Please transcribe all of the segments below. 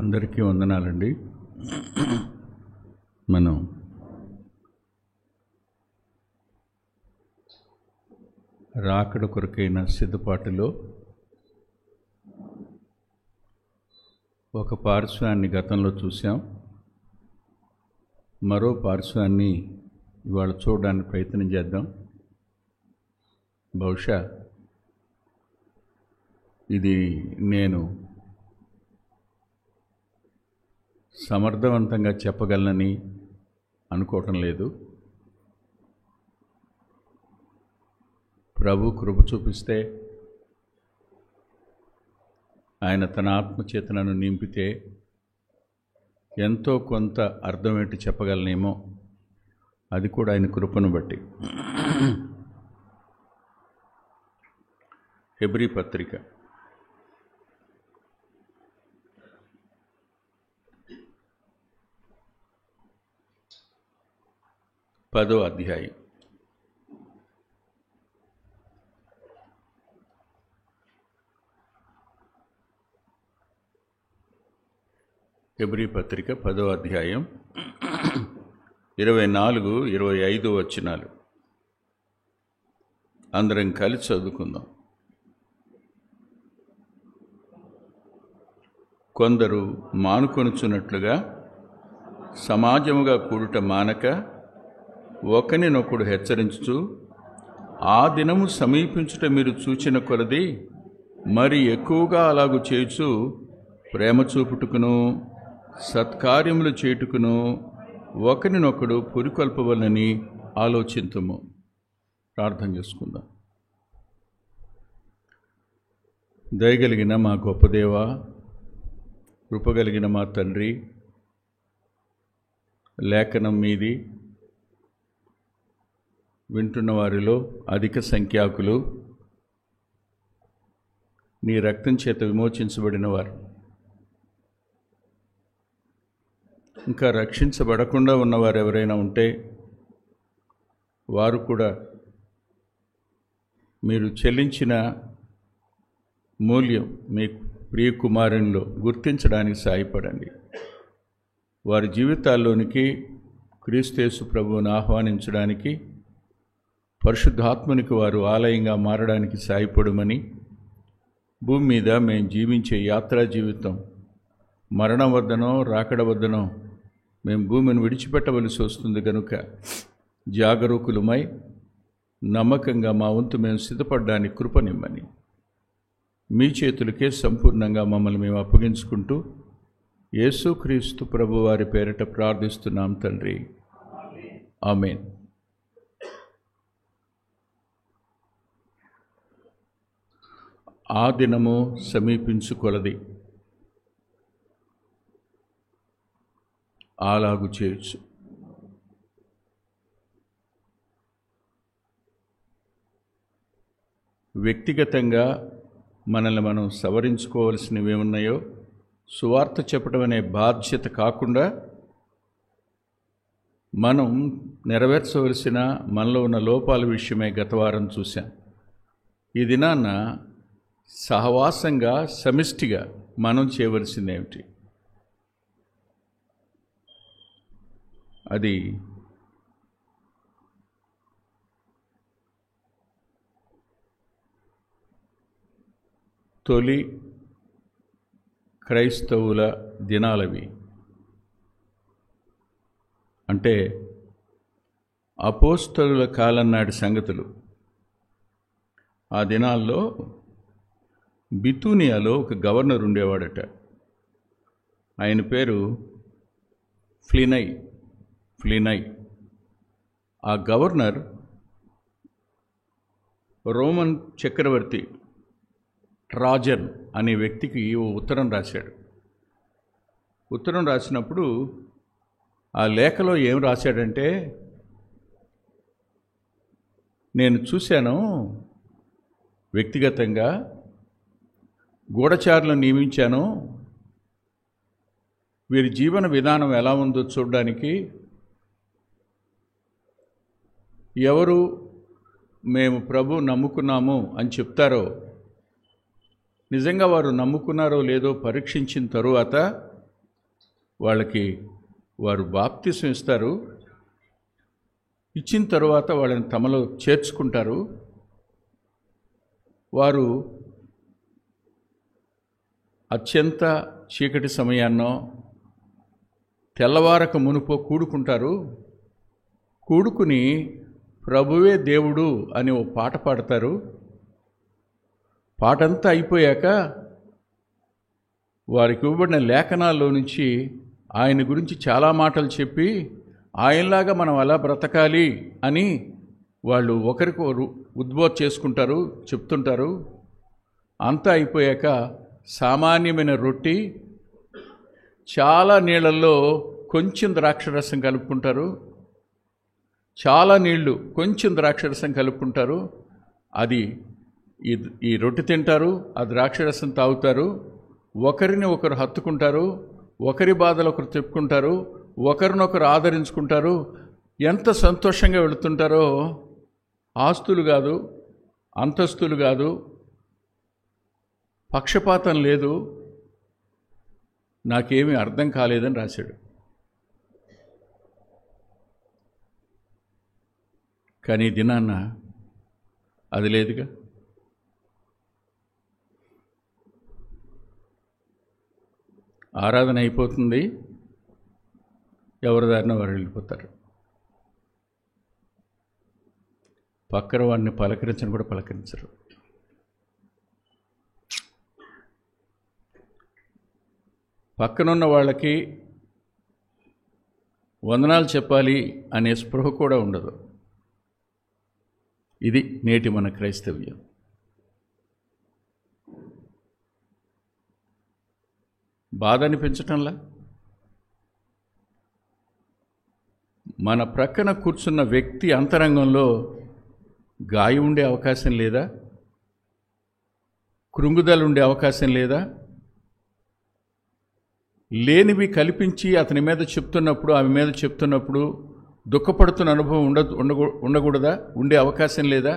అందరికీ వందనాలండి. మనం రాకడ కొరకైన సిద్ధపాటులో ఒక పార్శ్వాన్ని గతంలో చూసాం. మరో పార్శ్వాన్ని ఇవాళ చూడడానికి ప్రయత్నం చేద్దాం. బహుశా ఇది నేను సమర్థవంతంగా చెప్పగలనని అనుకోవటం లేదు. ప్రభు కృప చూపిస్తే, ఆయన తన ఆత్మచేత నన్ను నింపితే ఎంతో కొంత అర్థం ఏంటి చెప్పగలనేమో, అది కూడా ఆయన కృపను బట్టి. హెబ్రీ పత్రిక 10వ అధ్యాయం. హెబ్రీ పత్రిక 10వ అధ్యాయం 24-25 వచనాలు అందరం కలిసి చదువుకుందాం. కొందరు మానుకొనుచున్నట్లుగా సమాజముగా కూడుట మానక ఒకనినొకడు హెచ్చరించుచు, ఆ దినము సమీపించుట మీరు చూచిన కొలది మరి ఎక్కువగా అలాగు చేయుచు ప్రేమ చూపుటకును సత్కార్యములు చేయుటకును ఒకరినొకడు పురికొల్పవలనని ఆలోచింతుము. ప్రార్థన చేసుకుందాం. దయగలిగిన మా గొప్ప దేవా, కృపగలిగిన మా తండ్రి, లేఖనం మీది వింటున్న వారిలో అధిక సంఖ్యాకులు నీ రక్తం చేత విమోచించబడిన వారు, ఇంకా రక్షించబడకుండా ఉన్నవారు ఎవరైనా ఉంటే వారు కూడా మీరు చెల్లించిన మూల్యం మీ ప్రియ కుమారునిలో గుర్తించడానికి సాయపడండి. వారి జీవితాల్లోనికి క్రీస్తు యేసు ప్రభువును ఆహ్వానించడానికి, పరిశుద్ధాత్మనికి వారు ఆలయంగా మారడానికి సాయపడమని, భూమి మీద మేము జీవించే యాత్రా జీవితం మరణం వద్దనో రాకడ వద్దనో మేము భూమిని విడిచిపెట్టవలసి వస్తుంది కనుక జాగరూకులమై నమ్మకంగా మా వంతు మేము సిద్ధపడడానికి కృపనిమ్మని మీ చేతులకే సంపూర్ణంగా మమ్మల్ని మేము అప్పగించుకుంటూ యేసుక్రీస్తు ప్రభు వారి పేరిట ప్రార్థిస్తున్నాం తండ్రి, ఆమేన్. ఆ దినము సమీపించుకొలది అలాగు చేయొచ్చు. వ్యక్తిగతంగా మనల్ని మనం సవరించుకోవాల్సినవి ఏమున్నాయో సువార్త చెప్పడం అనే బాధ్యత కాకుండా మనం నెరవేర్చవలసిన మనలో ఉన్న లోపాల విషయమే గత వారం చూశాం. ఈ దినాన్న సహవాసంగా సమిష్టిగా మనం చేయవలసింది ఏమిటి? అది తొలి క్రైస్తవుల దినాలవి. అంటే అపోస్తలుల కాలం నాటి సంగతులు. ఆ దినాల్లో బితూనియాలో ఒక గవర్నర్ ఉండేవాడట. ఆయన పేరు ఫ్లినై. ఆ గవర్నర్ రోమన్ చక్రవర్తి ట్రాజన్ అనే వ్యక్తికి ఓ ఉత్తరం రాశాడు. ఉత్తరం రాసినప్పుడు ఆ లేఖలో ఏం రాశాడంటే, నేను చూశాను, వ్యక్తిగతంగా గూఢచారులను నియమించాను, వీరి జీవన విధానం ఎలా ఉందో చూడడానికి. ఎవరు మేము ప్రభు నమ్ముకున్నాము అని చెప్తారో, నిజంగా వారు నమ్ముకున్నారో లేదో పరీక్షించిన తరువాత వాళ్ళకి వారు బాప్తిసం ఇస్తారు. ఇచ్చిన తర్వాత వాళ్ళని తమలో చేర్చుకుంటారు. వారు అత్యంత చీకటి సమయాన్నో తెల్లవారక మునుపో కూడుకుంటారు. కూడుకుని ప్రభువే దేవుడు అని ఓ పాట పాడతారు. పాటంతా అయిపోయాక వారికి ఇవ్వబడిన లేఖనాల్లో నుంచి ఆయన గురించి చాలా మాటలు చెప్పి ఆయనలాగా మనం అలా బ్రతకాలి అని వాళ్ళు ఒకరికొకరు ఉద్బోధ చేసుకుంటారు, చెప్తుంటారు. అంతా అయిపోయాక సామాన్యమైన రొట్టి, చాలా నీళ్ళల్లో కొంచెం ద్రాక్షరసం కలుపుకుంటారు, చాలా నీళ్లు కొంచెం ద్రాక్షరసం కలుపుకుంటారు. అది ఈ రొట్టె తింటారు, ఆ ద్రాక్షరసం తాగుతారు. ఒకరిని ఒకరు హత్తుకుంటారు, ఒకరి బాధలు ఒకరు చెప్పుకుంటారు, ఒకరినొకరు ఆదరించుకుంటారు. ఎంత సంతోషంగా వెళుతుంటారో. ఆస్తులు కాదు, అంతస్తులు కాదు, పక్షపాతం లేదు. నాకేమీ అర్థం కాలేదని రాశాడు. కానీ దినాన్న అది లేదుగా. ఆరాధన అయిపోతుంది, ఎవరి దారిన వారు వెళ్ళిపోతారు. పక్కన వాడిని పలకరించని కూడా పలకరించరు. పక్కనున్న వాళ్ళకి వందనాలు చెప్పాలి అనే స్పృహ కూడా ఉండదు. ఇది నేటి మన క్రైస్తవ్యం. బాధ అనిపించటంలా? మన ప్రక్కన కూర్చున్న వ్యక్తి అంతరంగంలో గాయం ఉండే అవకాశం లేదా? కృంగుదల ఉండే అవకాశం లేదా? లేనివి కల్పించి అతని మీద చెప్తున్నప్పుడు, ఆమె మీద చెప్తున్నప్పుడు దుఃఖపడుతున్న అనుభవం ఉండకూడదా? ఉండే అవకాశం లేదా?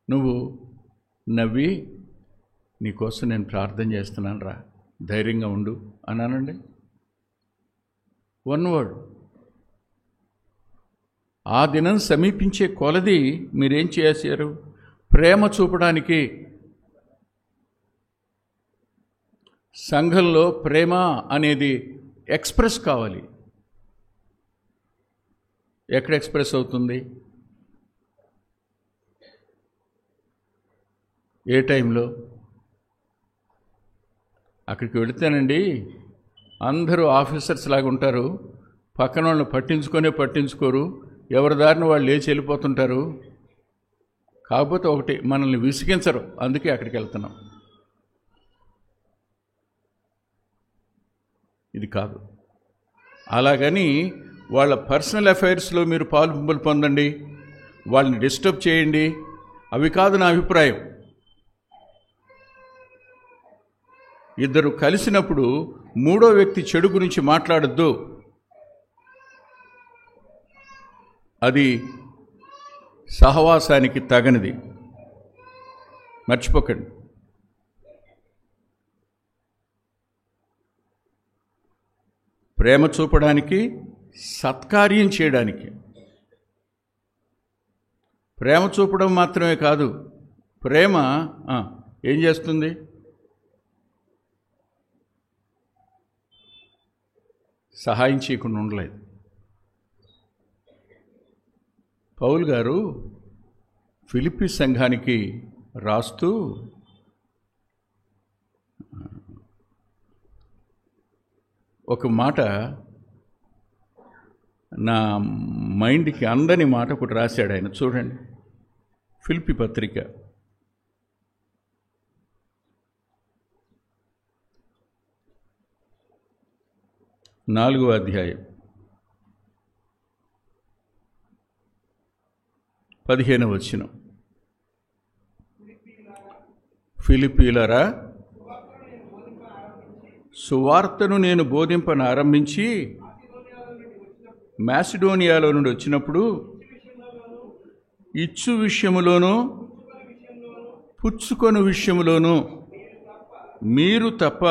నువ్వు నవ్వి, నీకోసం నేను ప్రార్థన చేస్తున్నాను రా, ధైర్యంగా ఉండు అన్నానండి. One word. ఆ దినం సమీపించే కొలది మీరేం చేశారు? ప్రేమ చూపడానికి సంఘంలో ప్రేమ అనేది ఎక్స్ప్రెస్ కావాలి. ఎక్కడ ఎక్స్ప్రెస్ అవుతుంది? ఏ టైంలో? అక్కడికి వెళితేనండి అందరూ ఆఫీసర్స్ లాగా ఉంటారు. పక్కన వాళ్ళని పట్టించుకోరు. ఎవరి దారిని వాళ్ళు లేచి వెళ్ళిపోతుంటారు. కాకపోతే ఒకటి, మనల్ని విసిగించరు, అందుకే అక్కడికి వెళ్తున్నాం. ఇది కాదు. అలాగని వాళ్ళ పర్సనల్ అఫైర్స్లో మీరు పాలు పొందండి, వాళ్ళని డిస్టర్బ్ చేయండి, అవి కాదు నా అభిప్రాయం. ఇద్దరు కలిసినప్పుడు మూడో వ్యక్తి చెడు గురించి మాట్లాడద్దు. అది సహవాసానికి తగనిది, మర్చిపోకండి. ప్రేమ చూపడానికి, సత్కార్యం చేయడానికి. ప్రేమ చూపడం మాత్రమే కాదు, ప్రేమ ఏం చేస్తుంది? సహాయం చేయకుండా ఉండలేదు. పౌలు గారు ఫిలిప్పీ సంఘానికి రాస్తూ ఒక మాట నా మైండ్కి అందని మాట ఒకటి రాశాడు ఆయన. చూడండి, ఫిలిప్పీ పత్రిక 4వ అధ్యాయం 15వ వచనం. ఫిలిప్పీయులారా, సువార్తను నేను బోధింపనారంభించి మాసిడోనియాలో నుండి వచ్చినప్పుడు ఇచ్చు విషయములోనూ పుచ్చుకొను విషయములోనూ మీరు తప్ప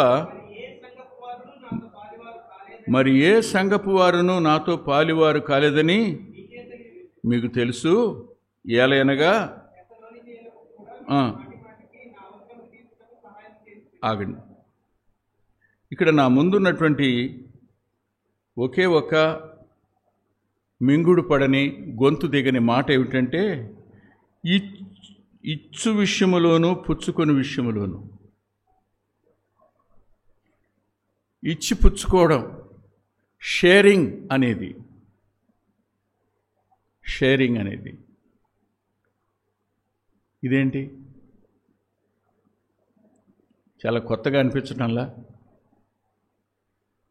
మరి ఏ సంఘపు వారును నాతో పాలివారు కాలేదని మీకు తెలుసు. ఏలయనగా ఆగండి. ఇక్కడ నా ముందున్నటువంటి ఒకే ఒక మింగుడు పడని గొంతు దిగని మాట ఏమిటంటే, ఇచ్చు విషయములోను పుచ్చుకొని విషయములోను. ఇచ్చి పుచ్చుకోవడం, షేరింగ్ అనేది ఇదేంటి చాలా కొత్తగా అనిపించడంలా.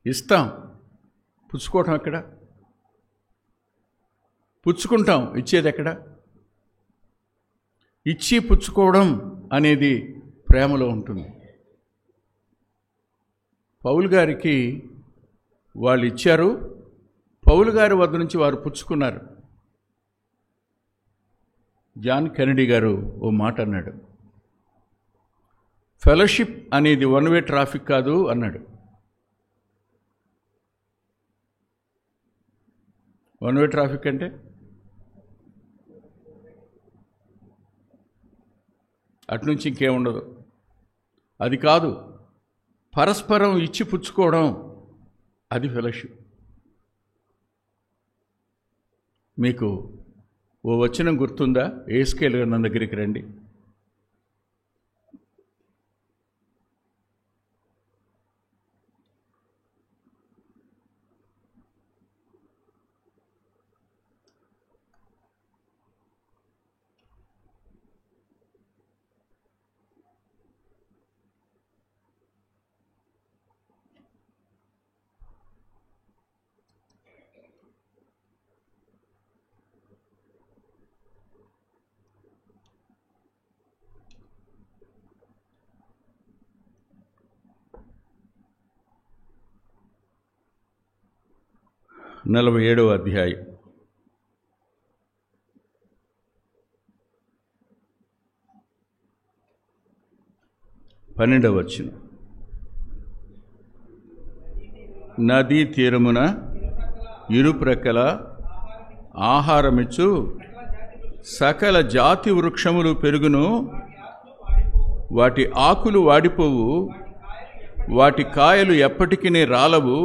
ఇస్తాం, పుచ్చుకోవటం ఎక్కడ? పుచ్చుకుంటాం, ఇచ్చేది ఎక్కడ? ఇచ్చి పుచ్చుకోవడం అనేది ప్రేమలో ఉంటుంది. పౌలు గారికి వాళ్ళు ఇచ్చారు, పౌలు గారి వద్ద నుంచి వారు పుచ్చుకున్నారు. జాన్ కెనడీ గారు ఓ మాట అన్నాడు, ఫెలోషిప్ అనేది వన్ వే ట్రాఫిక్ కాదు అన్నాడు. వన్ వే ట్రాఫిక్ అంటే అటునుంచి ఇంకేముండదు, అది కాదు. పరస్పరం ఇచ్చి పుచ్చుకోవడం, అది ఫెలోషిప్. మీకు ఓ వచనం గుర్తుందా? ఏస్కేల్ నా దగ్గరికి రండి. నలభై 47వ అధ్యాయం 12వ వచనం. నదీ తీరమున ఇరుప్రక్కల ఆహారమిచ్చు సకల జాతి వృక్షములు పెరుగును, వాటి ఆకులు వాడిపోవు, వాటి కాయలు ఎప్పటికీ రాలవు.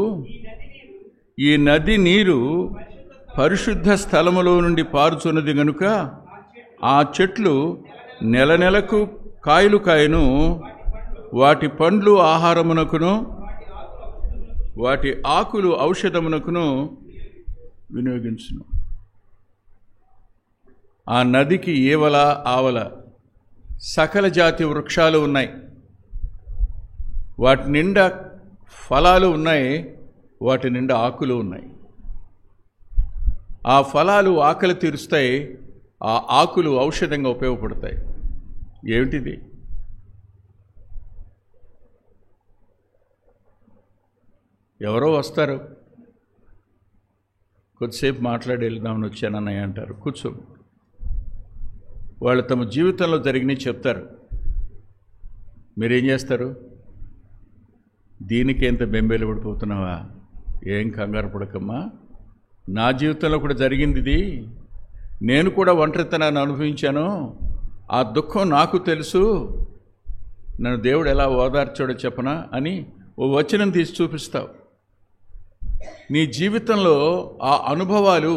ఈ నది నీరు పరిశుద్ధ స్థలములో నుండి పారుచున్నది గనుక ఆ చెట్లు నెల నెలకు కాయలు కాయను, వాటి పండ్లు ఆహారమునకును వాటి ఆకులు ఔషధమునకును వినియోగించును. ఆ నదికి ఏవల ఆవల సకల జాతి వృక్షాలు ఉన్నాయి, వాటి నిండా ఫలాలు ఉన్నాయి, వాటి నిండా ఆకులు ఉన్నాయి. ఆ ఫలాలు ఆకలి తీరుస్తాయి, ఆ ఆకులు ఔషధంగా ఉపయోగపడతాయి. ఏమిటిది? ఎవరో వస్తారు, కొద్దిసేపు మాట్లాడి వెళ్దామని వచ్చానన్నయ్య అంటారు, కూర్చో. వాళ్ళు తమ జీవితంలో జరిగినవి చెప్తారు. మీరేం చేస్తారు? దీనికి ఎంత బెంబేలు పడిపోతున్నావా? ఏం కంగారు పడకమ్మా, నా జీవితంలో కూడా జరిగింది ఇది. నేను కూడా ఒంటరితనాన్ని అనుభవించాను, ఆ దుఃఖం నాకు తెలుసు, నన్ను దేవుడు ఎలా ఓదార్చాడో చెప్పనా అని ఓ వచనం తీసి చూపిస్తావు. నీ జీవితంలో ఆ అనుభవాలు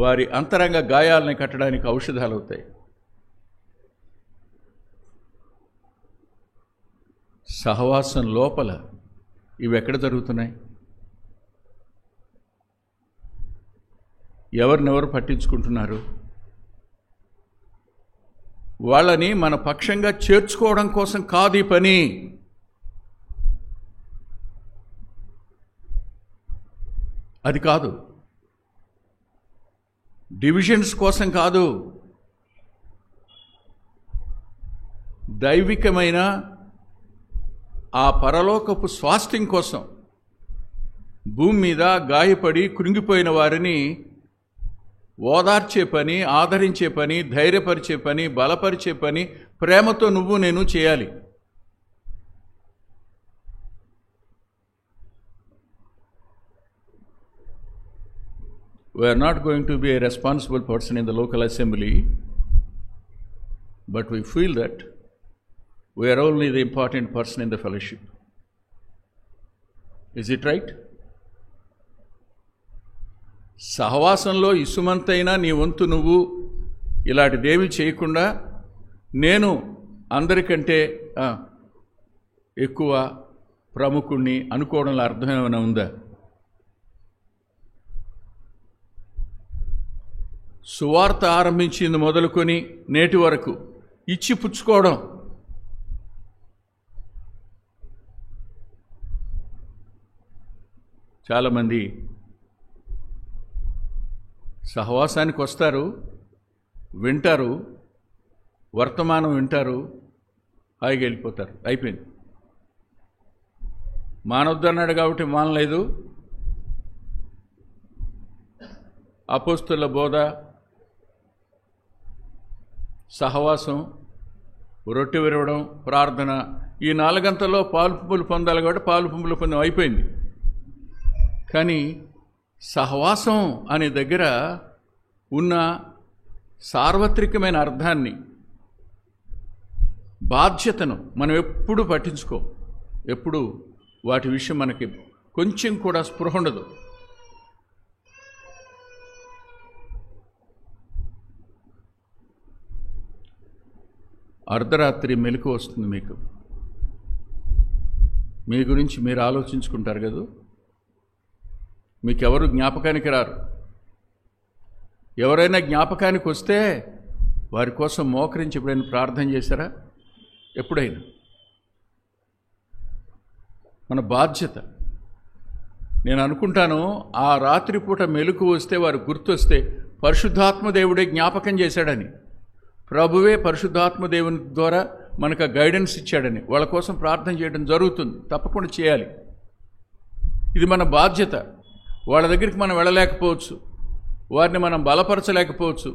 వారి అంతరంగ గాయాలని కట్టడానికి ఔషధాలు అవుతాయి. సహవాసం లోపల ఇవి ఎక్కడ జరుగుతున్నాయి? ఎవరినెవరు పట్టించుకుంటున్నారు? వాళ్ళని మన పక్షంగా చేర్చుకోవడం కోసం కాదు ఈ పని. అది కాదు. డివిజన్స్ కోసం కాదు, దైవికమైన ఆ పరలోకపు స్వాస్థ్యం కోసం. భూమి మీద గాయపడి కృంగిపోయిన వారిని ఓదార్చే పని, ఆదరించే పని, ధైర్యపరిచే పని, బలపరిచే పని ప్రేమతో నువ్వు నేను చేయాలి. We are not going to be a responsible person in the local assembly, but we feel that we are only the important person in the fellowship. Is it right? సహవాసంలో ఇసుమంతైనా నీ వంతు నువ్వు ఇలాంటిదేవి చేయకుండా నేను అందరికంటే ఎక్కువ ప్రముఖుణ్ణి అనుకోవడంలో అర్థం ఏమైనా ఉందా? సువార్త ఆరంభించింది మొదలుకొని నేటి వరకు ఇచ్చి పుచ్చుకోవడం. చాలామంది సహవాసానికి వస్తారు, వింటారు, వర్తమానం వింటారు, హాయిగా వెళ్ళిపోతారు, అయిపోయింది. మానొద్దన్నాడు కాబట్టి మానలేదు. అపోస్తుల బోధ, సహవాసం, రొట్టె విరవడం, ప్రార్థన, ఈ 4 గంటల్లో పాలు పువ్వులు పొందాలి కాబట్టి పాలు పువ్వులు పొందడం అయిపోయింది. కానీ సహవాసం అనే దగ్గర ఉన్న సార్వత్రికమైన అర్థాన్ని, బాధ్యతను మనం ఎప్పుడూ పట్టించుకో, ఎప్పుడు వాటి విషయం మనకి కొంచెం కూడా స్పృహ ఉండదు. అర్ధరాత్రి మెలకు వస్తుంది మీకు, మీ గురించి మీరు ఆలోచించుకుంటారు కదా. మీకెవరు జ్ఞాపకానికి రారు. ఎవరైనా జ్ఞాపకానికి వస్తే వారి కోసం మోకరించి ఎప్పుడైనా ప్రార్థన చేశారా? ఎప్పుడైనా? మన బాధ్యత. నేను అనుకుంటాను, ఆ రాత్రిపూట మెలకు వస్తే వారు గుర్తొస్తే పరిశుద్ధాత్మ దేవుడే జ్ఞాపకం చేశాడని, ప్రభువే పరిశుద్ధాత్మ దేవుని ద్వారా మనకు గైడెన్స్ ఇచ్చాడని వాళ్ళ కోసం ప్రార్థన చేయడం జరుగుతుంది. తప్పకుండా చేయాలి. ఇది మన బాధ్యత. వాళ్ళ దగ్గరికి మనం వెళ్ళలేకపోవచ్చు, వారిని మనం బలపరచలేకపోవచ్చు,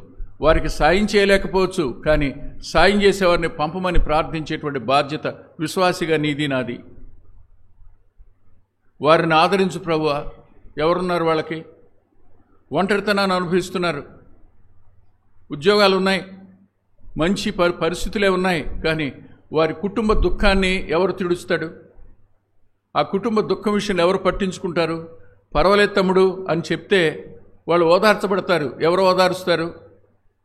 వారికి సాయం చేయలేకపోవచ్చు, కానీ సాయం చేసేవారిని పంపమని ప్రార్థించేటువంటి బాధ్యత విశ్వాసిగా నీది, నాది. వారిని ఆదరించు ప్రభువా. ఎవరున్నారు వాళ్ళకి? ఒంటరితనాన్ని అనుభవిస్తున్నారు, ఉద్యోగాలు ఉన్నాయి, మంచి పరిస్థితులే ఉన్నాయి, కానీ వారి కుటుంబ దుఃఖాన్ని ఎవరు తీడుస్తాడు? ఆ కుటుంబ దుఃఖం విషయం ఎవరు పట్టించుకుంటారు? పర్వాలేదు తమ్ముడు అని చెప్తే వాళ్ళు ఓదార్చబడతారు. ఎవరు ఓదారుస్తారు?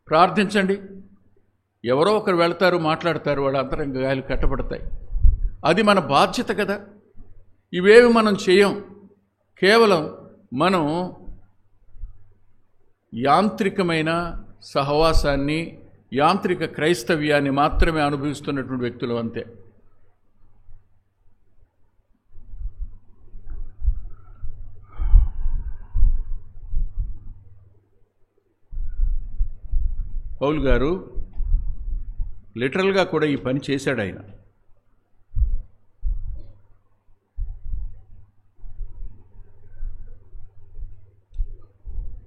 ప్రార్థించండి. ఎవరో ఒకరు వెళ్తారు, మాట్లాడతారు, వాళ్ళ అంతరంగ గాయాలు కట్టబడతాయి. అది మన బాధ్యత కదా. ఇవేవి మనం చేయం. కేవలం మనం యాంత్రికమైన సహవాసాన్ని, యాంత్రిక క్రైస్తవ్యాన్ని మాత్రమే అనుభవిస్తున్నటువంటి వ్యక్తులు, అంతే. పౌలు గారు లిటరల్గా కూడా ఈ పని చేశాడు. ఆయన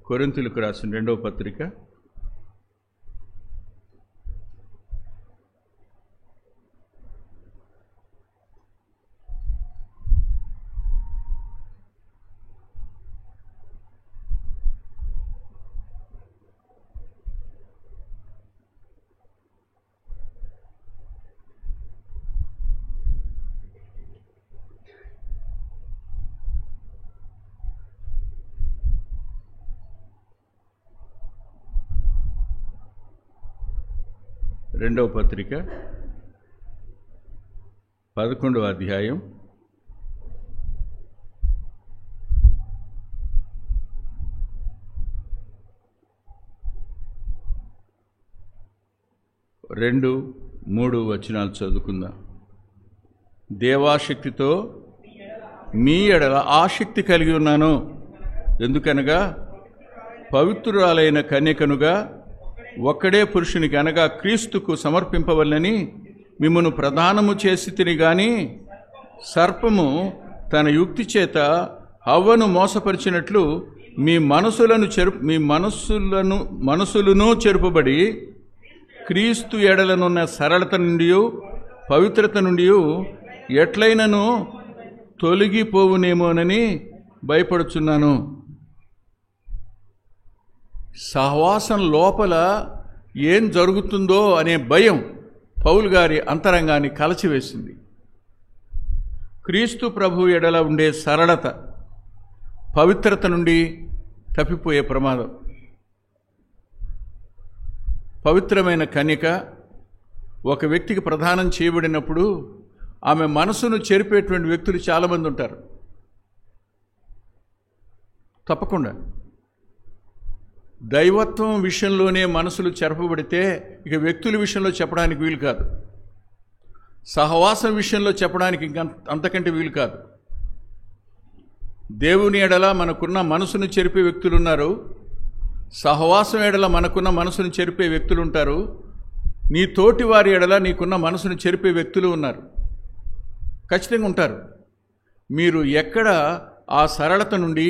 కొరింథీయులకు రాసిన 2వ పత్రిక 2వ పత్రిక 11వ అధ్యాయం 2-3 వచనాలు చదువుకుందాం. దేవాశక్తితో మీ ఎడల ఆసక్తి కలిగి ఉన్నాను, ఎందుకనగా పవిత్రురాలైన కన్యకనుగా ఒక్కడే పురుషునికి అనగా క్రీస్తుకు సమర్పింపవలనని మిమ్మును ప్రదానము చేసి తిని గాని సర్పము తన యుక్తి చేత హవ్వను మోసపరిచినట్లు మీ మనసులను చెరుపబడి క్రీస్తు ఎడలనున్న సరళత నుండి పవిత్రత నుండి ఎట్లయినను తొలగిపోవునేమోనని భయపడుచున్నాను. సహవాసం లోపల ఏం జరుగుతుందో అనే భయం పౌలు గారి అంతరంగాన్ని కలచివేసింది. క్రీస్తు ప్రభు ఎడల ఉండే సరళత పవిత్రత నుండి తప్పిపోయే ప్రమాదం. పవిత్రమైన కన్యక ఒక వ్యక్తికి ప్రదానం చేయబడినప్పుడు ఆమె మనసును చెరిపేటువంటి వ్యక్తులు చాలామంది ఉంటారు. తప్పకుండా దైవత్వం విషయంలోనే మనసులు చెరపబడితే ఇక వ్యక్తుల విషయంలో చెప్పడానికి వీలు కాదు. సహవాసం విషయంలో చెప్పడానికి ఇంకా అంతకంటే వీలు కాదు. దేవుని ఎడల మనకున్న మనసును చెరిపే వ్యక్తులు ఉన్నారు, సహవాసం ఎడల మనకున్న మనసును చెరిపే వ్యక్తులు ఉంటారు, నీ తోటి వారి ఎడల నీకున్న మనసును చెరిపే వ్యక్తులు ఉన్నారు, ఖచ్చితంగా ఉంటారు. మీరు ఎక్కడ ఆ సరళత నుండి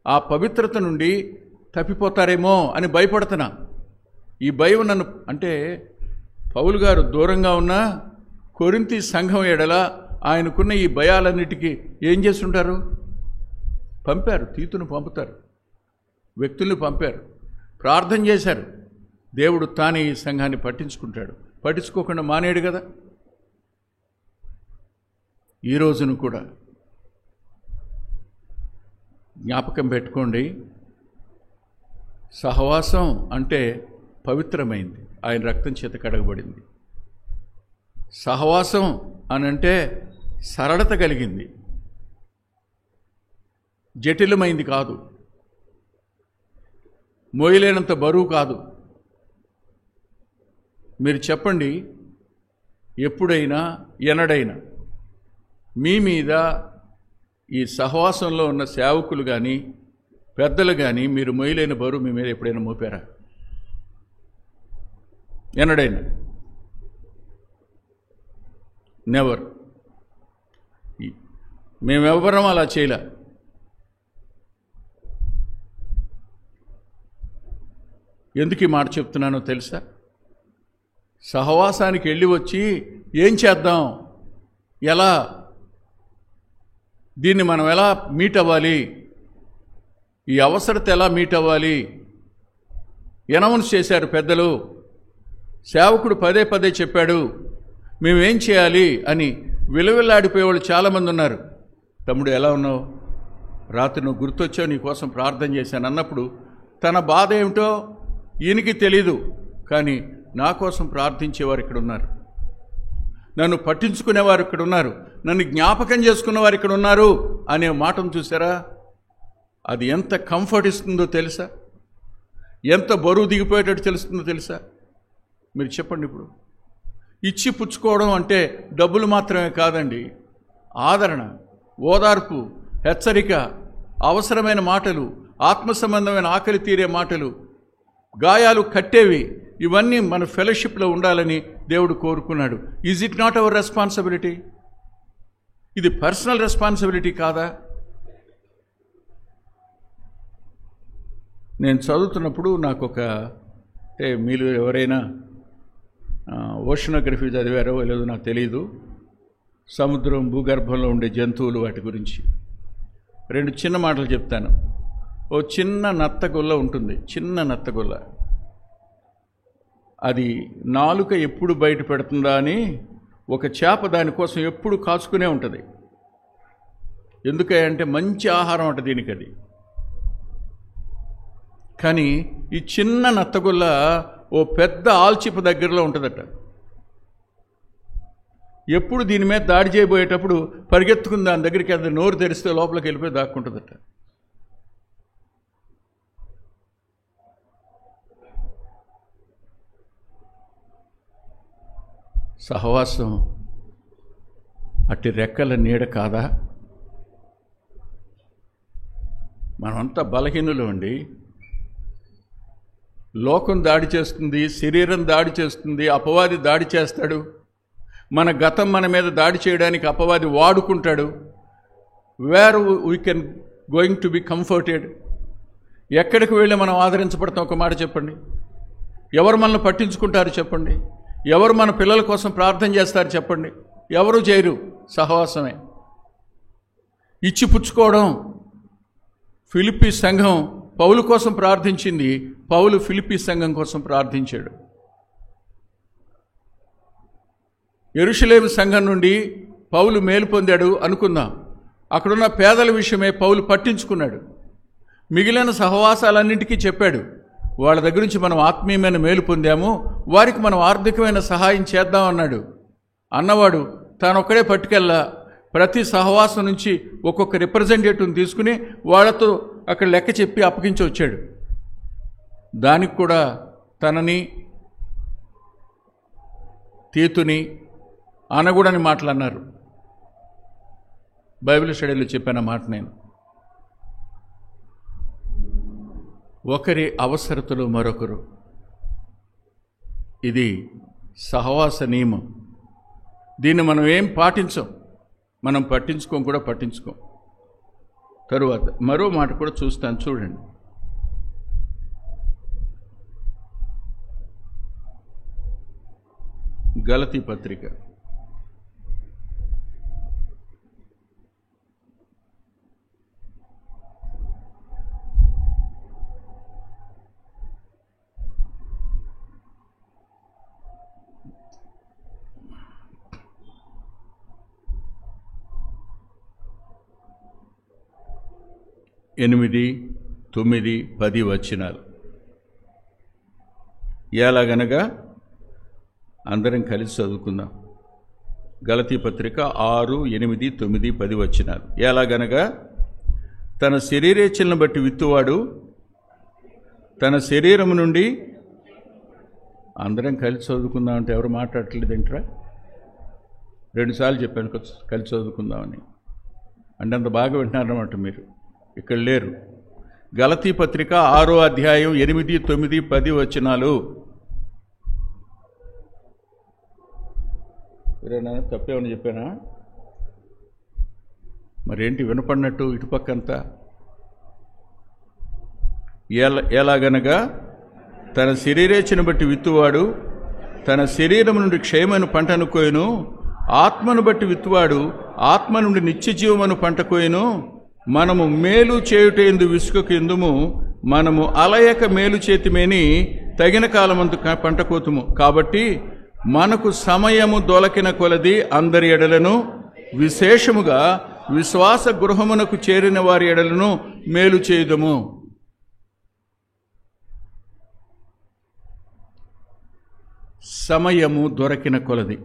ఆ పవిత్రత నుండి తప్పిపోతారేమో అని భయపడుతున్నా. ఈ భయం నన్ను అంటే పౌలు గారు దూరంగా ఉన్న కొరింథీ సంఘం ఎడల ఆయనకున్న ఈ భయాలన్నిటికీ ఏం చేస్తుంటారు? పంపారు, తీతును పంపుతారు, వ్యక్తుల్ని పంపారు, ప్రార్థన చేశారు. దేవుడు తానే ఈ సంఘాన్ని పట్టించుకుంటాడు. పట్టించుకోకుండా మానేడు కదా. ఈ రోజును కూడా జ్ఞాపకం పెట్టుకోండి, సహవాసం అంటే పవిత్రమైంది, ఆయన రక్తం చేత కడగబడింది. సహవాసం అనంటే సరళత కలిగింది, జటిలమైంది కాదు, మోయలేనంత బరువు కాదు. మీరు చెప్పండి, ఎప్పుడైనా ఎన్నడైనా మీ మీద ఈ సహవాసంలో ఉన్న సేవకులు కానీ పెద్దలు కానీ మీరు మోయలేని బరువు మీ మీద ఎప్పుడైనా మోపారా? ఎన్నడైనా? నెవర్. మేమెవ్వరం అలా చేయలే. ఎందుకు ఈ మాట చెప్తున్నానో తెలుసా? సహవాసానికి వెళ్ళి వచ్చి ఏం చేద్దాం, ఎలా దీన్ని మనం ఎలా మీట్ అవ్వాలి, ఈ అవసరత ఎలా మీట్ అవ్వాలి అనౌన్స్ చేశారు పెద్దలు, సేవకుడు పదే పదే చెప్పాడు, మేమేం చేయాలి అని విలవిల్లాడిపోయేవాళ్ళు చాలామంది ఉన్నారు. తమ్ముడు ఎలా ఉన్నావు, రాత్రి నువ్వు గుర్తొచ్చావు, నీ కోసం ప్రార్థన చేశాను అన్నప్పుడు తన బాధ ఏమిటో ఈయనకి తెలీదు, కానీ నా కోసం ప్రార్థించేవారు ఇక్కడ ఉన్నారు, నన్ను పట్టించుకునేవారు ఇక్కడ ఉన్నారు, నన్ను జ్ఞాపకం చేసుకునేవారు ఇక్కడ ఉన్నారు అనే మాటను చూసారా? అది ఎంత కంఫర్ట్ ఇస్తుందో తెలుసా? ఎంత బరువు దిగిపోయేటట్టు తెలుస్తుందో తెలుసా? మీరు చెప్పండి. ఇప్పుడు ఇచ్చి పుచ్చుకోవడం అంటే డబ్బులు మాత్రమే కాదండి, ఆదరణ, ఓదార్పు, హెచ్చరిక, అవసరమైన మాటలు, ఆత్మ సంబంధమైన ఆకలి తీరే మాటలు, గాయాలు కట్టేవి, ఇవన్నీ మన ఫెలోషిప్లో ఉండాలని దేవుడు కోరుకున్నాడు. Is it not our responsibility? ఇది పర్సనల్ రెస్పాన్సిబిలిటీ కాదా? నేను చదువుతున్నప్పుడు నాకు అంటే మీరు ఎవరైనా ఓషనోగ్రఫీ చదివారో లేదో నాకు తెలియదు, సముద్రం, భూగర్భంలో ఉండే జంతువులు, వాటి గురించి 2 చిన్న మాటలు చెప్తాను. ఓ చిన్న నత్తగుల్ల ఉంటుంది, చిన్న నత్తగుల్ల. అది నాలుక ఎప్పుడు బయట పెడుతుందా అని ఒక చేప దానికోసం ఎప్పుడు కాచుకునే ఉంటుంది. ఎందుకంటే మంచి ఆహారం అంట దీనికి అది. కానీ ఈ చిన్న నత్తగుల్ల ఓ పెద్ద ఆల్చిప్ప దగ్గరలో ఉంటుందట. ఎప్పుడు దీని మీద దాడి చేయబోయేటప్పుడు పరిగెత్తుకుని దాని దగ్గరికి అది నోరు తెరిస్తే లోపలికి వెళ్ళిపోయి దాక్కుంటుందట. సహవాసం అట్టి రెక్కల నీడ కాదా? మనమంతా బలహీనులు అండి. లోకం దాడి చేస్తుంది, శరీరం దాడి చేస్తుంది, అపవాది దాడి చేస్తాడు, మన గతం మన మీద దాడి చేయడానికి అపవాది వాడుకుంటాడు. Where we can going to be comforted? ఎక్కడికి వెళ్ళి మనం ఆదరించబడతాం? ఒక మాట చెప్పండి. ఎవరు మనల్ని పట్టించుకుంటారు చెప్పండి? ఎవరు మన పిల్లల కోసం ప్రార్థన చేస్తారు చెప్పండి? ఎవరు చేయరు. సహవాసమే. ఇచ్చి పుచ్చుకోవడం. ఫిలిప్పీ సంఘం పౌలు కోసం ప్రార్థించింది, పౌలు ఫిలిప్పీ సంఘం కోసం ప్రార్థించాడు. యెరూషలేము సంఘం నుండి పౌలు మేలు పొందాడు అనుకుందాం. అక్కడున్న పేదల విషయమే పౌలు పట్టించుకున్నాడు. మిగిలిన సహవాసాలన్నింటికీ చెప్పాడు, వాళ్ళ దగ్గర నుంచి మనం ఆత్మీయమైన మేలు పొందాము, వారికి మనం ఆర్థికమైన సహాయం చేద్దాం అన్నాడు. అన్నవాడు తానొక్కడే పట్టుకెళ్ళా ప్రతి సహవాసం నుంచి ఒక్కొక్క రిప్రజెంటేటివ్ని తీసుకుని వాళ్ళతో అక్కడ లెక్క చెప్పి అప్పగించి వచ్చాడు. దానికి కూడా తనని తీతుని అనగూడని మాటలు అన్నారు. బైబిల్ స్టడీలో చెప్పిన మాట నేను. ఒకరి అవసరతలు మరొకరు, ఇది సహవాస నియమం. దీన్ని మనం ఏం పాటించం, మనం పట్టించుకోం కూడా పట్టించుకోం. తరువాత మరో మాట కూడా చూస్తాను, చూడండి. గలతీ పత్రిక 8, 9, 10 వచనాలు. ఎలాగనగా అందరం కలిసి చదువుకుందాం. గలతీ పత్రిక 6, 8, 9, 10 వచనాలు. ఎలాగనగా తన శరీరేచ్ఛలను బట్టి విత్తువాడు తన శరీరము నుండి, అందరం కలిసి చదువుకుందాం అంటే ఎవరు మాట్లాడట్లేదు ఏంట్రా? 2 సార్లు చెప్పాను కలిసి చదువుకుందామని. అంటే అంత బాగా వింటున్నారన్నమాట మీరు, ఇక్కడ లేరు. గలతీ పత్రిక 6వ అధ్యాయం 8, 9, 10 వచనాలు. తప్పేమని చెప్పానా? మరేంటి వినపడినట్టు ఇటుపక్కంతా? ఎలాగనగా తన శరీరేచ్ఛను బట్టి విత్తువాడు తన శరీరం నుండి క్షయమైన పంటను కోయను, ఆత్మను బట్టి విత్తువాడు ఆత్మ నుండి నిత్యజీవమను పంట కోయను. మనము మేలు చేయుటేందు విసుకకు ఎందుము, మనము అలయక మేలు చేతిమేని తగిన కాలమందు పంట కోతుము. కాబట్టి మనకు సమయము దొలకిన కొలది అందరి ఎడలను, విశేషముగా విశ్వాస గృహమునకు చేరిన వారి ఎడలను మేలు చేయుదము. సమయము దొరకిన కొలది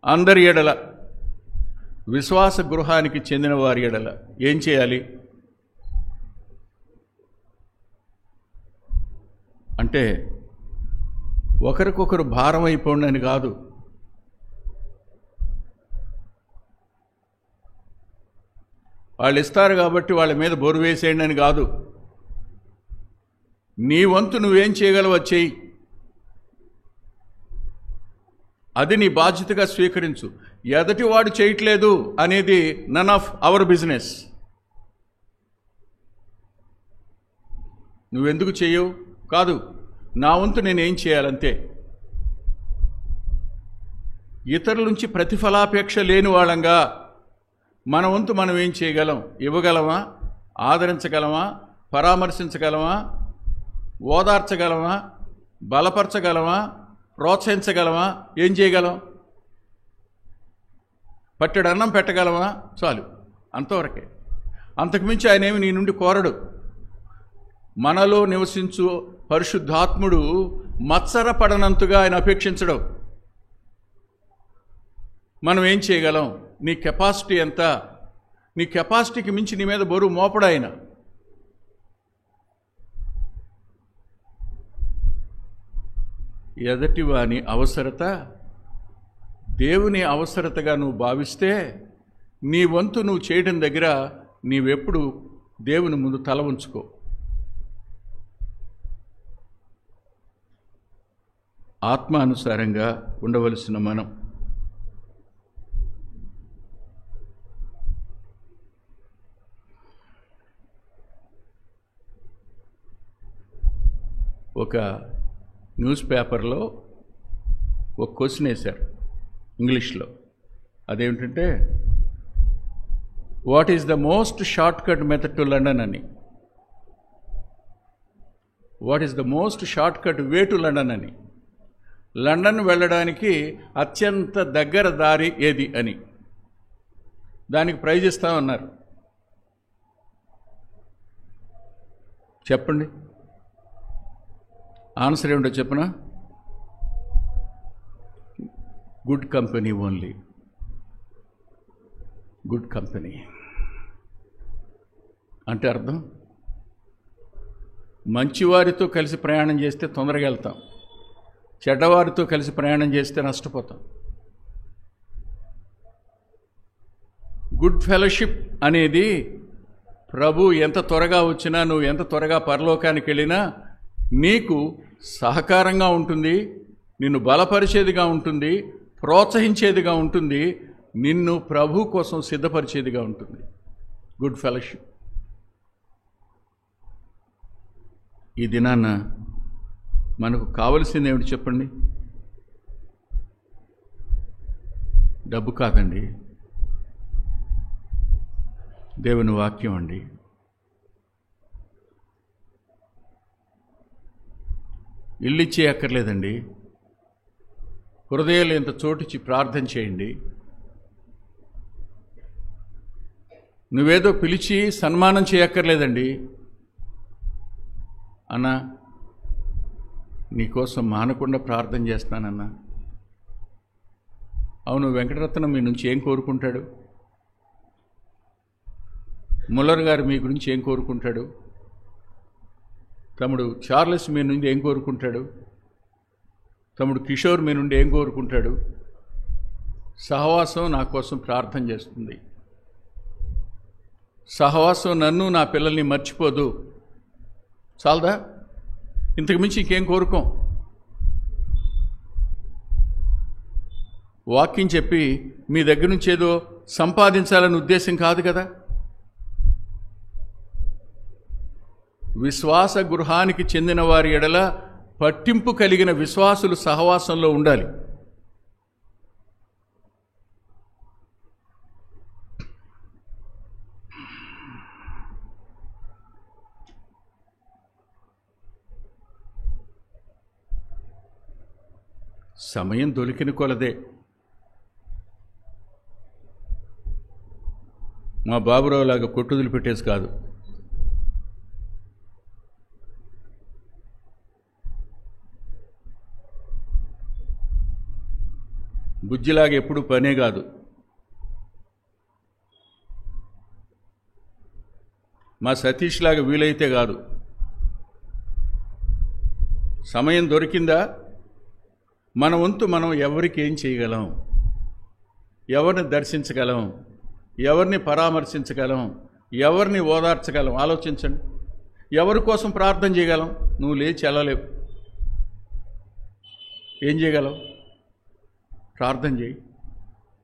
అందరి ఎడల, విశ్వాస గృహానికి చెందిన వారి ఎడల ఏం చేయాలి అంటే, ఒకరికొకరు భారం అయిపోండి అని కాదు. వాళ్ళు ఇస్తారు కాబట్టి వాళ్ళ మీద బోరు వేసేయండి అని కాదు. నీ వంతు నువ్వేం చేయగలవో చెయ్యి, అది నీ బాధ్యతగా స్వీకరించు. ఎదటివాడు చేయట్లేదు అనేది నన్ ఆఫ్ అవర్ బిజినెస్. నువ్వెందుకు చెయ్యవు కాదు, నా వంతు నేనేం చేయాలంతే. ఇతరుల నుంచి ప్రతిఫలాపేక్ష లేని వాళ్ళంగా మన వంతు మనం ఏం చేయగలం? ఇవ్వగలమా? ఆదరించగలమా? పరామర్శించగలమా? ఓదార్చగలమా? బలపరచగలమా? ప్రోత్సహించగలమా? ఏం చేయగలం? పట్టెడు అన్నం పెట్టగలమా? చాలు, అంతవరకే. అంతకుమించి ఆయన ఏమి నీ నుండి కోరడు. మనలో నివసించు పరిశుద్ధాత్ముడు మత్సరపడనంతగా ఆయన అపేక్షించడు. మనం ఏం చేయగలం? నీ కెపాసిటీ ఎంత? నీ కెపాసిటీకి మించి నీ మీద బరువు మోపడు ఆయన. ఎదటివాని అవసరత దేవుని అవసరతగా నువ్వు భావిస్తే, నీ వంతు నువ్వు చేయడం దగ్గర నీవెప్పుడు దేవుని ముందు తల ఉంచుకో. ఆత్మానుసారంగా ఉండవలసిన మనం ఒక న్యూస్ పేపర్లో ఒక క్వశ్చన్ వేశారు ఇంగ్లీష్లో. అదేమిటంటే, what is the most short cut method to London అని. What is the most short cut way to London అని. లండన్ వెళ్ళడానికి అత్యంత దగ్గర దారి ఏది అని. దానికి ప్రైజ్ ఇస్తామన్నారు. చెప్పండి, ఆన్సర్ ఏమిటో చెప్పనా? Good company only. Good company అంటే అర్థం, మంచివారితో కలిసి ప్రయాణం చేస్తే తొందరగా వెళ్తాం, చెడ్డవారితో కలిసి ప్రయాణం చేస్తే నష్టపోతాం. గుడ్ ఫెలోషిప్ అనేది ప్రభు ఎంత త్వరగా వచ్చినా, నువ్వు ఎంత త్వరగా పరలోకానికి వెళ్ళినా నీకు సహకారంగా ఉంటుంది, నిన్ను బలపరిచేదిగా ఉంటుంది, ప్రోత్సహించేదిగా ఉంటుంది, నిన్ను ప్రభు కోసం సిద్ధపరిచేదిగా ఉంటుంది. Good fellowship. ఈ దినాన మనకు కావలసింది ఏమిటి చెప్పండి? డబ్బు కాదండి, దేవుని వాక్యం అండి. ఇల్లు ఇచ్చే అక్కర్లేదండి, హృదయాలు ఎంత చోటిచ్చి ప్రార్థన చేయండి. నువ్వేదో పిలిచి సన్మానం చేయక్కర్లేదండి. అన్నా, నీకోసం మానకుండా ప్రార్థన చేస్తానన్నా. అవును, వెంకటరత్నం మీ నుంచి ఏం కోరుకుంటాడు? ముల్లర్ గారు మీ గురించి ఏం కోరుకుంటాడు? తమ్ముడు చార్లెస్ మీ నుండి ఏం కోరుకుంటాడు? తమ్ముడు కిషోర్ మీ నుండి ఏం కోరుకుంటాడు? సహవాసం నా కోసం ప్రార్థన చేస్తుంది. సహవాసం నన్ను, నా పిల్లల్ని మర్చిపోదు. చాలదా? ఇంతకు మించి ఇంకేం కోరుకోం. వాక్యం చెప్పి మీ దగ్గర నుంచి ఏదో సంపాదించాలనే ఉద్దేశం కాదు కదా. విశ్వాస గృహానికి చెందిన వారి ఎడల పట్టింపు కలిగిన విశ్వాసులు సహవాసంలో ఉండాలి. సమయం దొరికిన కొలదే. మా బాబురావులాగా కొట్టుదులు పెట్టేసి కాదు. బుజ్జిలాగా ఎప్పుడు పనే కాదు. మా సతీష్ లాగా వీలైతే కాదు. సమయం దొరికిందా మన వంతు మనం ఎవరికి ఏం చేయగలం, ఎవరిని దర్శించగలం, ఎవరిని పరామర్శించగలం, ఎవరిని ఓదార్చగలం ఆలోచించండి. ఎవరి కోసం ప్రార్థన చేయగలం? నువ్వు లేచి వెళ్ళలేవు. ఏం చేయగలవు? ప్రార్థన చేయి.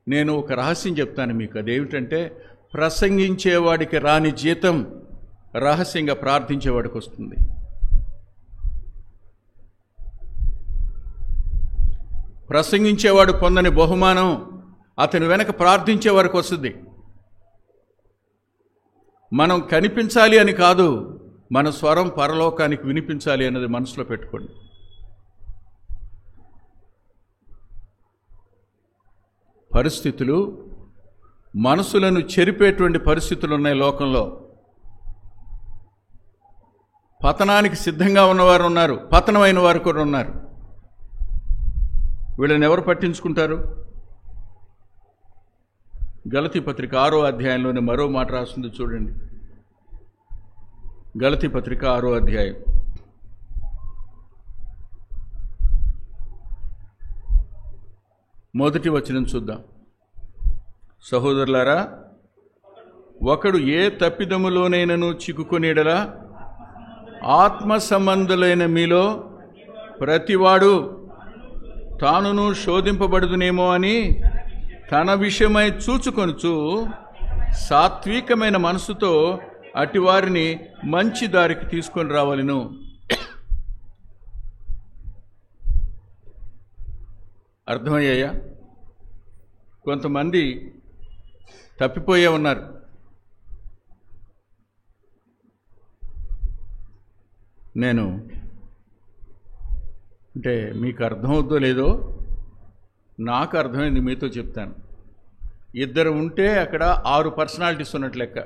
నేను ఒక రహస్యం చెప్తాను మీకు. అదేమిటంటే, ప్రసంగించేవాడికి రాని జీతం రహస్యంగా ప్రార్థించేవాడికి వస్తుంది. ప్రసంగించేవాడు పొందని బహుమానం అతని వెనక ప్రార్థించే వారికి వస్తుంది. మనం కనిపించాలి అని కాదు, మన స్వరం పరలోకానికి వినిపించాలి అన్నది మనసులో పెట్టుకోండి. పరిస్థితులు మనసులను చెరిపేటువంటి పరిస్థితులు ఉన్నాయి లోకంలో. పతనానికి సిద్ధంగా ఉన్నవారు ఉన్నారు, పతనమైన వారు కూడా ఉన్నారు. వీళ్ళని ఎవరు పట్టించుకుంటారు? గలతీ పత్రిక 6వ అధ్యాయంలోనే మరో మాట రాస్తుంది చూడండి. గలతీ పత్రిక 6వ అధ్యాయం 1వ వచనం చూద్దాం. సహోదరులారా, ఒకడు ఏ తప్పిదములోనైనను చిక్కుకొనేడలా ఆత్మ సంబంధులైన మీలో ప్రతివాడు తానును శోధింపబడుదునేమో అని తన విషయమై చూచుకొనుచు సాత్వికమైన మనసుతో అటివారిని మంచి దారికి తీసుకొని రావాలను. అర్థమయ్యాయా? కొంతమంది తప్పిపోయే ఉన్నారు. నేను అంటే మీకు అర్థమవుద్దో లేదో, నాకు అర్థమైంది, మీతో చెప్తాను. ఇద్దరు ఉంటే అక్కడ 6 పర్సనాలిటీస్ ఉన్నట్టు లెక్క.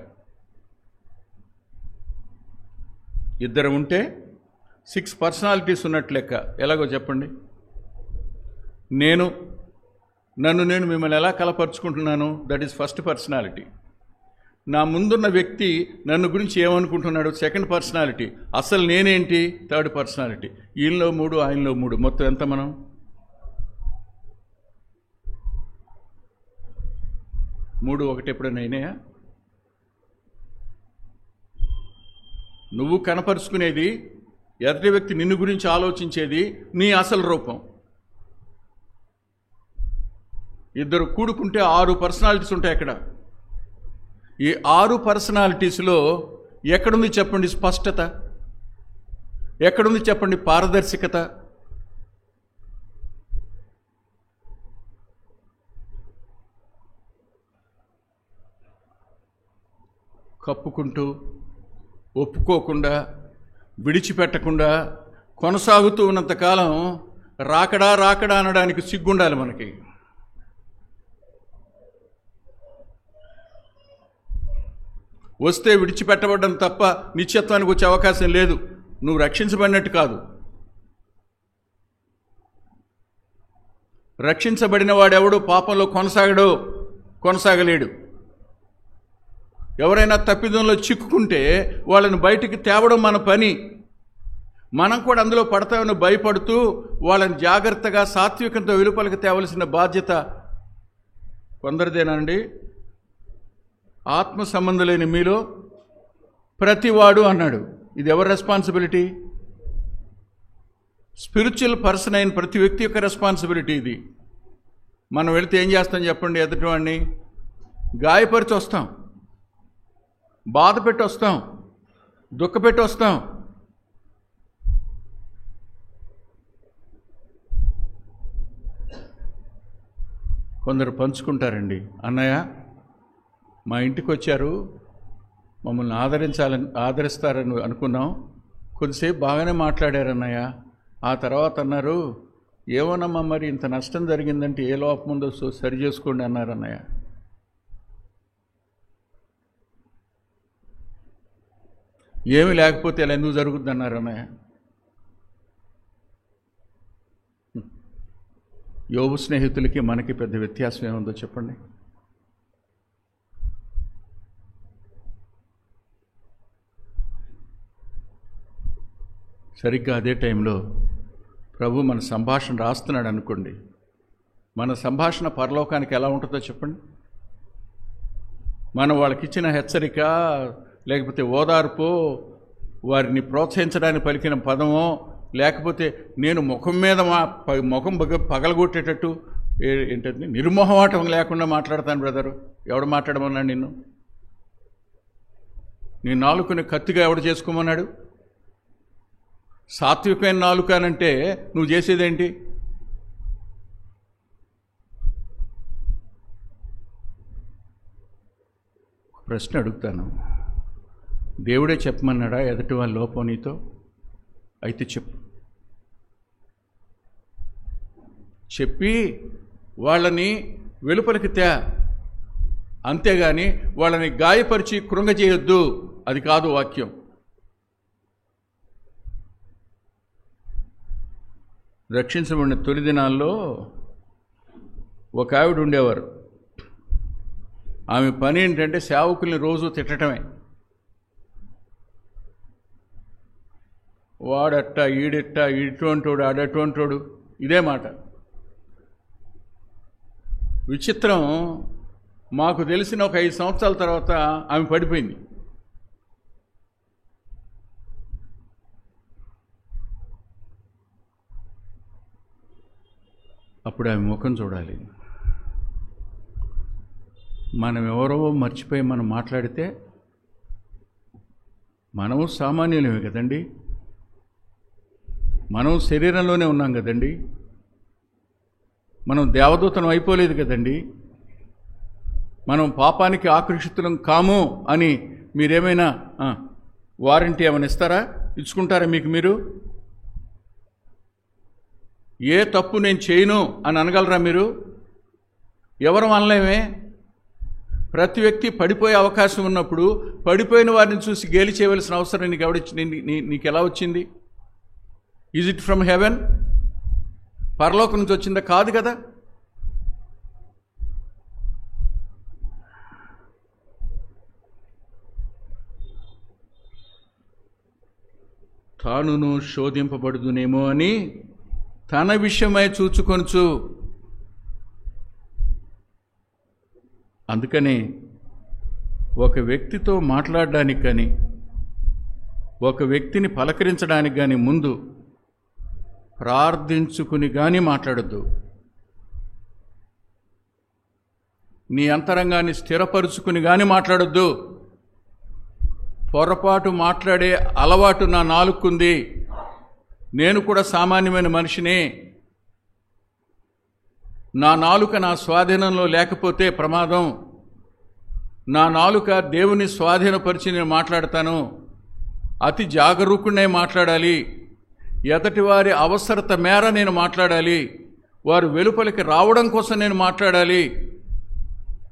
ఇద్దరు ఉంటే 6 పర్సనాలిటీస్ ఉన్నట్టు లెక్క. ఎలాగో చెప్పండి. నన్ను నేను మిమ్మల్ని ఎలా కలపరుచుకుంటున్నాను, దట్ ఈస్ ఫస్ట్ పర్సనాలిటీ. నా ముందున్న వ్యక్తి నన్ను గురించి ఏమనుకుంటున్నాడు, సెకండ్ పర్సనాలిటీ. అసలు నేనేంటి, థర్డ్ పర్సనాలిటీ. ఈయనలో 3, ఆయనలో 3, మొత్తం ఎంత మనం? 3 1 ఎప్పుడైనా అయినాయా? నువ్వు కనపరుచుకునేది, ఎదుటి వ్యక్తి నిన్ను గురించి ఆలోచించేది నీ అసలు రూపం. ఇద్దరు కూడుకుంటే 6 పర్సనాలిటీస్ ఉంటాయి అక్కడ. ఈ 6 పర్సనాలిటీస్లో ఎక్కడుంది చెప్పండి స్పష్టత? ఎక్కడుంది చెప్పండి పారదర్శకత? కప్పుకుంటూ, ఒప్పుకోకుండా, విడిచిపెట్టకుండా కొనసాగుతూ ఉన్నంతకాలం రాకడా అనడానికి సిగ్గుండాలి మనకి. వస్తే విడిచిపెట్టబడ్డం తప్ప నిత్యత్వానికి వచ్చే అవకాశం లేదు. నువ్వు రక్షించబడినట్టు కాదు. రక్షించబడిన వాడెవడు పాపంలో కొనసాగలేడు. ఎవరైనా తప్పిదంలో చిక్కుకుంటే వాళ్ళని బయటికి తేవడం మన పని. మనం కూడా అందులో పడతామని భయపడుతూ వాళ్ళని జాగ్రత్తగా సాత్వికంతో వెలుపలికి తేవలసిన బాధ్యత కొందరిదేనండి. ఆత్మ సంబంధం లేని మీలో ప్రతివాడు అన్నాడు. ఇది ఎవరి రెస్పాన్సిబిలిటీ? స్పిరిచువల్ పర్సన్ అయిన ప్రతి వ్యక్తి యొక్క రెస్పాన్సిబిలిటీ ఇది. మనం వెళితే ఏం చేస్తాం చెప్పండి? ఎదుటివాడిని గాయపరిచి వస్తాం, బాధ పెట్టి వస్తాం, దుఃఖపెట్టి వస్తాం. కొందరు పంచుకుంటారండి, అన్నయ్య మా ఇంటికి వచ్చారు, మమ్మల్ని ఆదరిస్తారని అనుకున్నాం, కొద్దిసేపు బాగానే మాట్లాడారు అన్నయ్య, ఆ తర్వాత అన్నారు ఏమోనమ్మా మరి ఇంత నష్టం జరిగిందంటే ఏ లోపం ఉందో సరి చేసుకోండి అన్నారు అన్నయ్య. ఏమి లేకపోతే ఇలా ఎందుకు జరుగుతుంది అన్నారు అన్నయ్య. యోబు స్నేహితులకి మనకి పెద్ద వ్యత్యాసం ఏముందో చెప్పండి? సరిగ్గా అదే టైంలో ప్రభు మన సంభాషణ రాస్తున్నాడు అనుకోండి. మన సంభాషణ పరలోకానికి ఎలా ఉంటుందో చెప్పండి? మనం వాళ్ళకిచ్చిన హెచ్చరిక, లేకపోతే ఓదార్పో, వారిని ప్రోత్సహించడానికి పలికిన పదమో, లేకపోతే నేను ముఖం పగలగొట్టేటట్టు ఏంటంటే నిర్మోహమాటం లేకుండా మాట్లాడతాను బ్రదరు. ఎవడు మాట్లాడమన్నాడు నిన్ను? నీ నాలుకని కత్తిగా ఎవడు చేసుకోమన్నాడు? సాత్వికమైన నాలుకనంటే నువ్వు చేసేదేంటి? ప్రశ్న అడుగుతాను, దేవుడే చెప్పమన్నాడా ఎదుటి వాళ్ళ లోపం నీతో? అయితే చెప్పి వాళ్ళని వెలుపలికి అంతేగాని వాళ్ళని గాయపరిచి కృంగజేయొద్దు. అది కాదు వాక్యం. రక్షించబడిన తొలి దినాల్లో ఒక ఆవిడ ఉండేవారు. ఆమె పని ఏంటంటే సేవకుల్ని రోజు తిట్టడమే. వాడట్ట, ఈడెట్ట, ఇటువంటోడు, ఆడటువంటోడు, ఇదే మాట. విచిత్రం, మాకు తెలిసిన ఒక 5 సంవత్సరాల తర్వాత ఆమె పడిపోయింది. అప్పుడు ఆమె ముఖం చూడాలి. మనం ఎవరో మర్చిపోయి మనం మాట్లాడితే మనము సామాన్యులమే కదండి, మనం శరీరంలోనే ఉన్నాం కదండి, మనం దేవదూతనం అయిపోలేదు కదండి, మనం పాపానికి ఆకర్షితులం కాము అని మీరేమైనా వారంటీ ఏమైనా ఇస్తారా? ఇచ్చుకుంటారా మీకు మీరు? ఏ తప్పు నేను చేయను అని అనగలరా మీరు? ఎవరు అనలేమే. ప్రతి వ్యక్తి పడిపోయే అవకాశం ఉన్నప్పుడు పడిపోయిన వారిని చూసి గేలి చేయవలసిన అవసరం నీకు ఎలా వచ్చింది? Is it from heaven? పరలోకం నుంచి వచ్చిందా? కాదు కదా. తానును శోధింపబడుదునేమో అని తన విషయమై చూచుకొనుచు. అందుకనే ఒక వ్యక్తితో మాట్లాడడానికి కానీ, ఒక వ్యక్తిని పలకరించడానికి కానీ ముందు ప్రార్థించుకుని కానీ మాట్లాడద్దు. నీ అంతరంగాన్ని స్థిరపరుచుకుని కానీ మాట్లాడొద్దు. పొరపాటు మాట్లాడే అలవాటు నా నాలుక్కుంది. నేను కూడా సామాన్యమైన మనిషినే. నా నాలుక నా స్వాధీనంలో లేకపోతే ప్రమాదం. నా నాలుక దేవుని స్వాధీనపరిచి నేను మాట్లాడతాను. అతి జాగరూకునే మాట్లాడాలి. ఎదటి వారి అవసరత మేర నేను మాట్లాడాలి. వారు వెలుపలికి రావడం కోసం నేను మాట్లాడాలి.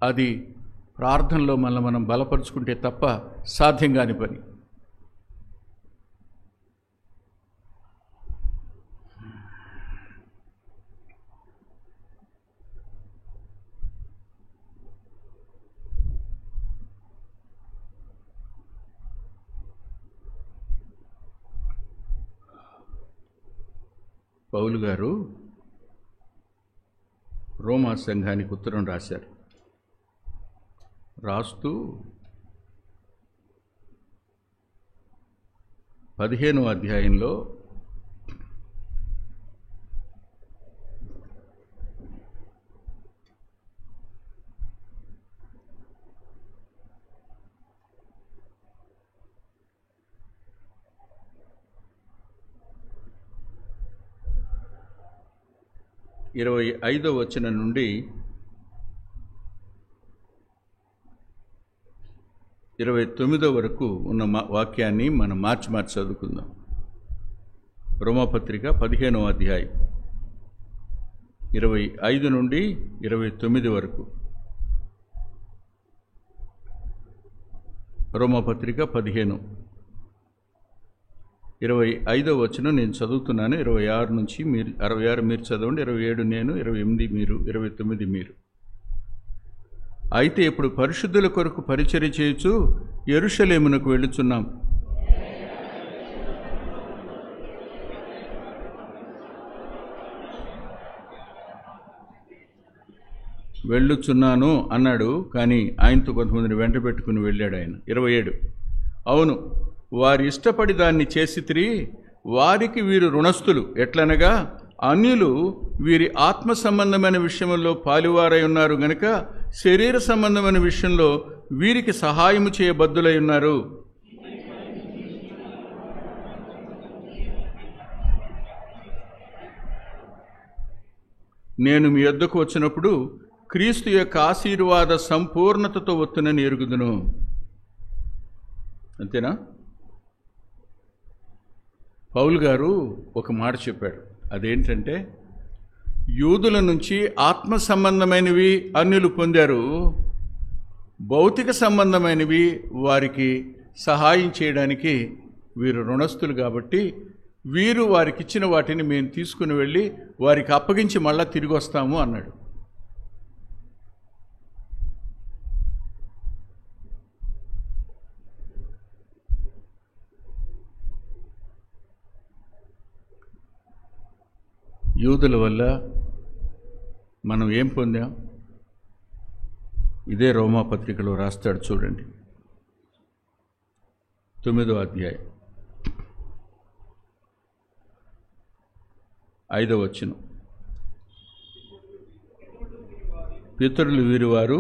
అది ప్రార్థనలో మనం బలపరుచుకుంటే తప్ప సాధ్యం కాని పని. పౌలు గారు రోమా సంఘానికి ఉత్తరం రాశారు. రాస్తూ 15వ అధ్యాయంలో ఇరవై 25వ వచనం నుండి 29వ వరకు ఉన్న వాక్యాన్ని మనం మార్చి చదువుకుందాం. రోమాపత్రిక 15వ అధ్యాయం 25 నుండి 29 వరకు. రోమాపత్రిక 15 25వ వచనం నేను చదువుతున్నాను. 26 నుంచి 66 మీరు చదవండి, 27 నేను, 28 మీరు, 29 మీరు. అయితే ఇప్పుడు పరిశుద్ధుల కొరకు పరిచర్య చేయుచు యెరూషలేమునకు వెళ్ళుచున్నాం. వెళ్ళుచున్నాను అన్నాడు, కానీ ఆయనతో కొంతమందిని వెంట పెట్టుకుని వెళ్ళాడు ఆయన. 27 అవును, వారి ఇష్టపడి దాన్ని చేసితిరి, వారికి వీరు రుణస్థులు. ఎట్లనగా అన్యులు వీరి ఆత్మ సంబంధమైన విషయంలో పాలువారై ఉన్నారు గనుక శరీర సంబంధమైన విషయంలో వీరికి సహాయము చేయబద్దులై ఉన్నారు. నేను మీ యొద్దకు వచ్చినప్పుడు క్రీస్తు యొక్క ఆశీర్వాద సంపూర్ణతతో వత్తునని ఎరుగుదును. అంతేనా? పౌలు గారు ఒక మాట చెప్పాడు. అదేంటంటే, యూదుల నుంచి ఆత్మ సంబంధమైనవి అన్యులు పొందారు, భౌతిక సంబంధమైనవి వారికి సహాయం చేయడానికి వీరు రుణస్థులు కాబట్టి వీరు వారికి ఇచ్చిన వాటిని మేము తీసుకుని వెళ్ళి వారికి అప్పగించి మళ్ళా తిరిగి వస్తాము అన్నాడు. యూదుల వల్ల మనం ఏం పొందాం? ఇదే రోమాపత్రికలో రాస్తాడు చూడండి, 9వ అధ్యాయం 5వ వచనం. పితరులు వీరివారు,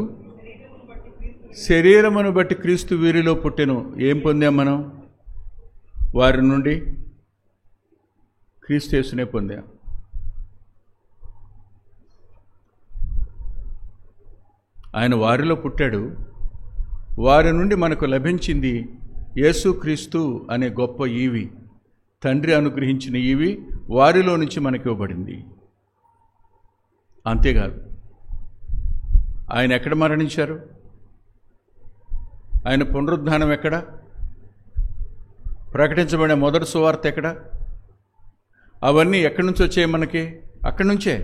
శరీరమును బట్టి క్రీస్తు వీరిలో పుట్టెను. ఏం పొందాం మనం? వారి నుండి క్రీస్తు యేసునే పొందాం. ఆయన వారిలో పుట్టాడు, వారి నుండి మనకు లభించింది యేసుక్రీస్తు అనే గొప్ప ఈవి. తండ్రి అనుగ్రహించిన ఈవి వారిలో నుంచి మనకి ఇవ్వబడింది. అంతేకాదు, ఆయన ఎక్కడ మరణించారు? ఆయన పునరుద్ధానం ఎక్కడ? ప్రకటించబడిన మొదటి సువార్త ఎక్కడ? అవన్నీ ఎక్కడి నుంచి వచ్చాయి మనకి? అక్కడి నుంచే.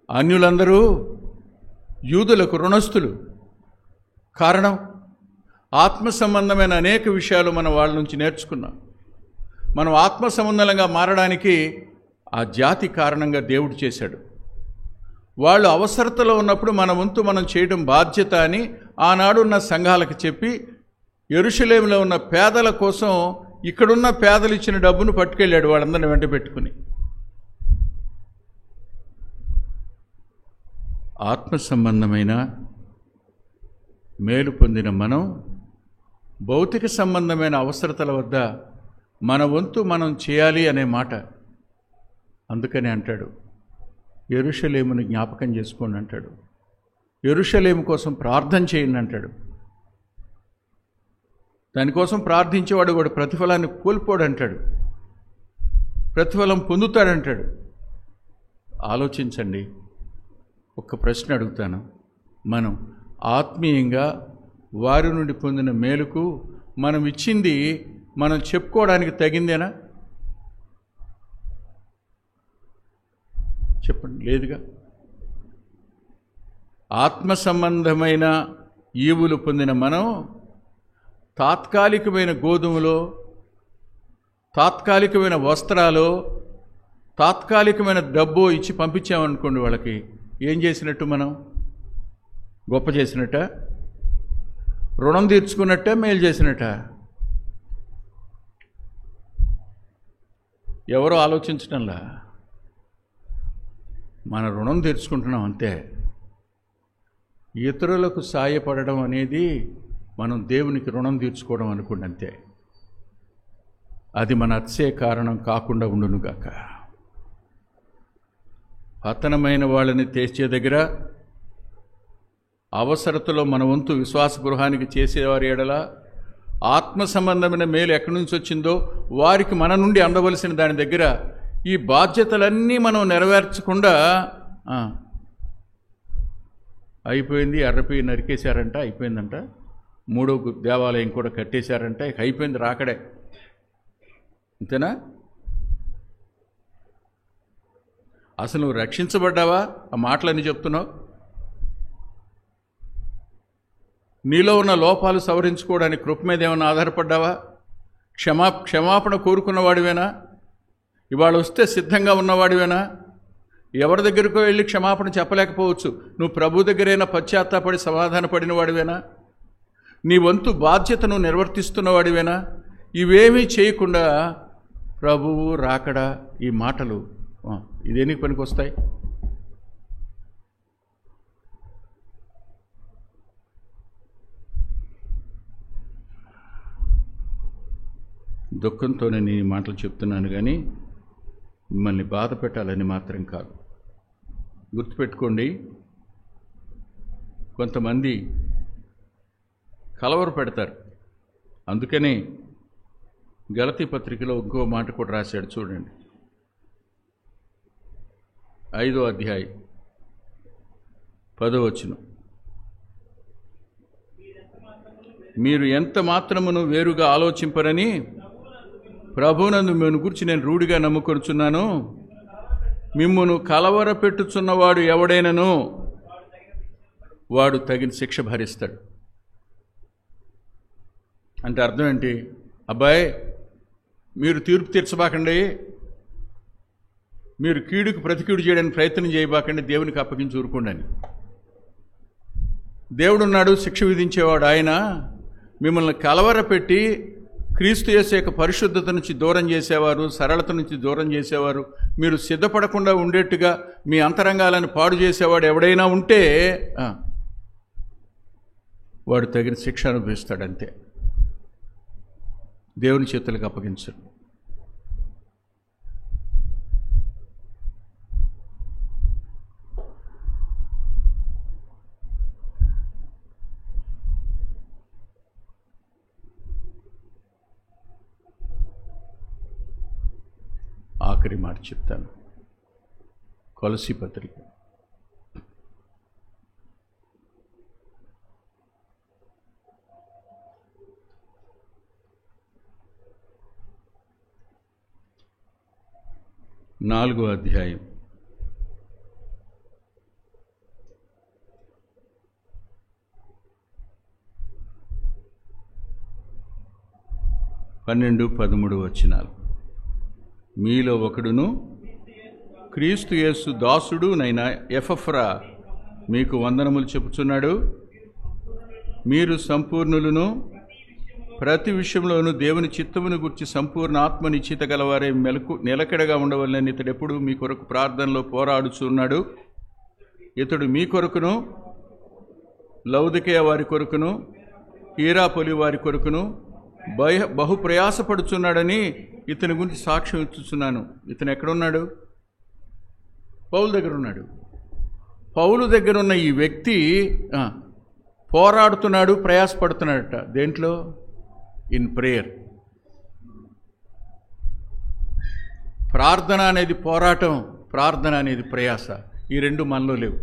అన్యులందరూ యూదులకు రుణస్థులు. కారణం, ఆత్మ సంబంధమైన అనేక విషయాలు మనం వాళ్ళ నుంచి నేర్చుకున్నాం. మనం ఆత్మ సంబంధంగా మారడానికి ఆ జాతి కారణంగా దేవుడు చేశాడు. వాళ్ళు అవసరతలో ఉన్నప్పుడు మన వంతు మనం చేయడం బాధ్యత అని ఆనాడున్న సంఘాలకు చెప్పి, యెరూషలేములో ఉన్న పేదల కోసం ఇక్కడున్న పేదలు ఇచ్చిన డబ్బును పట్టుకెళ్ళాడు వాళ్ళందరిని వెంట పెట్టుకుని. ఆత్మ సంబంధమైన మేలు పొందిన మనం భౌతిక సంబంధమైన అవసరతల వద్ద మన వంతు మనం చేయాలి అనే మాట. అందుకని అంటాడు, యెరూషలేమును జ్ఞాపకం చేసుకోండి అంటాడు. యెరూషలేము కోసం ప్రార్థన చేయండి అంటాడు. దానికోసం ప్రార్థించేవాడు కూడా ప్రతిఫలాన్ని కోల్పోడంటాడు, ప్రతిఫలం పొందుతాడంటాడు. ఆలోచించండి. ఒక్క ప్రశ్న అడుగుతాను. మనం ఆత్మీయంగా వారి నుండి పొందిన మేలుకు మనం ఇచ్చింది మనం చెప్పుకోవడానికి తగిందేనా? చెప్పండి. లేదుగా. ఆత్మ సంబంధమైన ఈవులు పొందిన మనం తాత్కాలికమైన గోధుమలో, తాత్కాలికమైన వస్త్రాలు, తాత్కాలికమైన డబ్బు ఇచ్చి పంపించామనుకోండి, వాళ్ళకి ఏం చేసినట్టు? మనం గొప్ప చేసినట్ట? రుణం తీర్చుకున్నట్ట? మేలు చేసినట్ట? ఎవరో ఆలోచించడంలా. మన రుణం తీర్చుకుంటున్నాం అంతే. ఇతరులకు సాయపడడం అనేది మనం దేవునికి రుణం తీర్చుకోవడం అనుకోండి అంతే. అది మన అతిశయ కారణం కాకుండా ఉండునుగాక. పతనమైన వాళ్ళని తెచ్చే దగ్గర అవసరతలో మన వంతు విశ్వాస గృహానికి చేసేవారి ఎడల ఆత్మ సంబంధమైన మేలు ఎక్కడి నుంచి వచ్చిందో వారికి మన నుండి అందవలసిన దాని దగ్గర ఈ బాధ్యతలన్నీ మనం నెరవేర్చకుండా అయిపోయింది, ఎర్రపి నరికేశారంట, అయిపోయిందంట, మూడో దేవాలయం కూడా కట్టేశారంట, ఇక అయిపోయింది రాకడే, అంతేనా? అసలు నువ్వు రక్షించబడ్డావా? ఆ మాటలన్నీ చెప్తున్నావు. నీలో ఉన్న లోపాలు సవరించుకోవడానికి కృప మీద ఏమైనా ఆధారపడ్డావా? క్షమాపణ కోరుకున్నవాడివేనా? ఇవాళ వస్తే సిద్ధంగా ఉన్నవాడివేనా? ఎవరి దగ్గరకు వెళ్ళి క్షమాపణ చెప్పలేకపోవచ్చు. నువ్వు ప్రభు దగ్గరైనా పశ్చాత్తాపడి సమాధాన పడిన వాడివేనా? నీ వంతు బాధ్యతను నిర్వర్తిస్తున్నవాడివేనా? ఇవేమీ చేయకుండా ప్రభువు రాకడా ఈ మాటలు ఇదేనికి పనికి వస్తాయి? దుఃఖంతోనే నేను ఈ మాటలు చెప్తున్నాను, కానీ మిమ్మల్ని బాధ పెట్టాలని మాత్రం కాదు. గుర్తుపెట్టుకోండి, కొంతమంది కలవర పెడతారు. అందుకనే గలతీ పత్రికలో ఇంకో మాట కూడా రాశాడు, చూడండి. 5వ అధ్యాయం 10వ వచనం. మీరు ఎంత మాత్రమును వేరుగా ఆలోచింపరని ప్రభువునందు మిమ్మల్ని గురించి నేను రూఢిగా నమ్ముకొనుచున్నాను. మిమ్మును కలవర పెట్టుచున్నవాడు ఎవడైనను వాడు తగిన శిక్ష భరిస్తాడు. అంటే అర్థం ఏంటి? అబ్బాయి, మీరు తీర్పు తీర్చబాకండి, మీరు కీడుకు ప్రతికీడు చేయడానికి ప్రయత్నం చేయబాకండి, దేవునికి అప్పగించి ఊరుకోండి అని. దేవుడున్నాడు, శిక్ష విధించేవాడు ఆయన. మిమ్మల్ని కలవర పెట్టి క్రీస్తు యేసు యొక్క పరిశుద్ధత నుంచి దూరం చేసేవారు, సరళత నుంచి దూరం చేసేవారు, మీరు సిద్ధపడకుండా ఉండేట్టుగా మీ అంతరంగాలను పాడు చేసేవాడు ఎవడైనా ఉంటే వాడు తగిన శిక్ష అనుభవిస్తాడంతే. దేవుని చేతులకు అప్పగించరు. ఆఖరి మాట చెప్తాను. కొలసీ పత్రిక. నాలుగో అధ్యాయం 12-13 వచనాలు. మీలో ఒకడును క్రీస్తు యేసు దాసుడు నైన ఎపఫ్రా మీకు వందనములు చెప్పుచున్నాడు. మీరు సంపూర్ణులను, ప్రతి విషయంలోనూ దేవుని చిత్తమును గురించి సంపూర్ణ ఆత్మనిశ్చిత గలవారే నిలకడగా ఉండవలనని ఇతడెప్పుడు మీ కొరకు ప్రార్థనలో పోరాడుచున్నాడు. ఇతడు మీ కొరకును, లౌదికేయ వారి కొరకును, హీరాపొలి వారి కొరకును బహు ప్రయాసపడుచున్నాడని ఇతని గురించి సాక్ష్యం ఇచ్చుచున్నాను. ఇతను ఎక్కడున్నాడు? పౌలు దగ్గర ఉన్నాడు. పౌలు దగ్గర ఉన్న ఈ వ్యక్తి పోరాడుతున్నాడు, ప్రయాసపడుతున్నాడట. దేంట్లో? In prayer. ప్రార్థన అనేది పోరాటం, ప్రార్థన అనేది ప్రయాస. ఈ రెండు మనలో లేవు.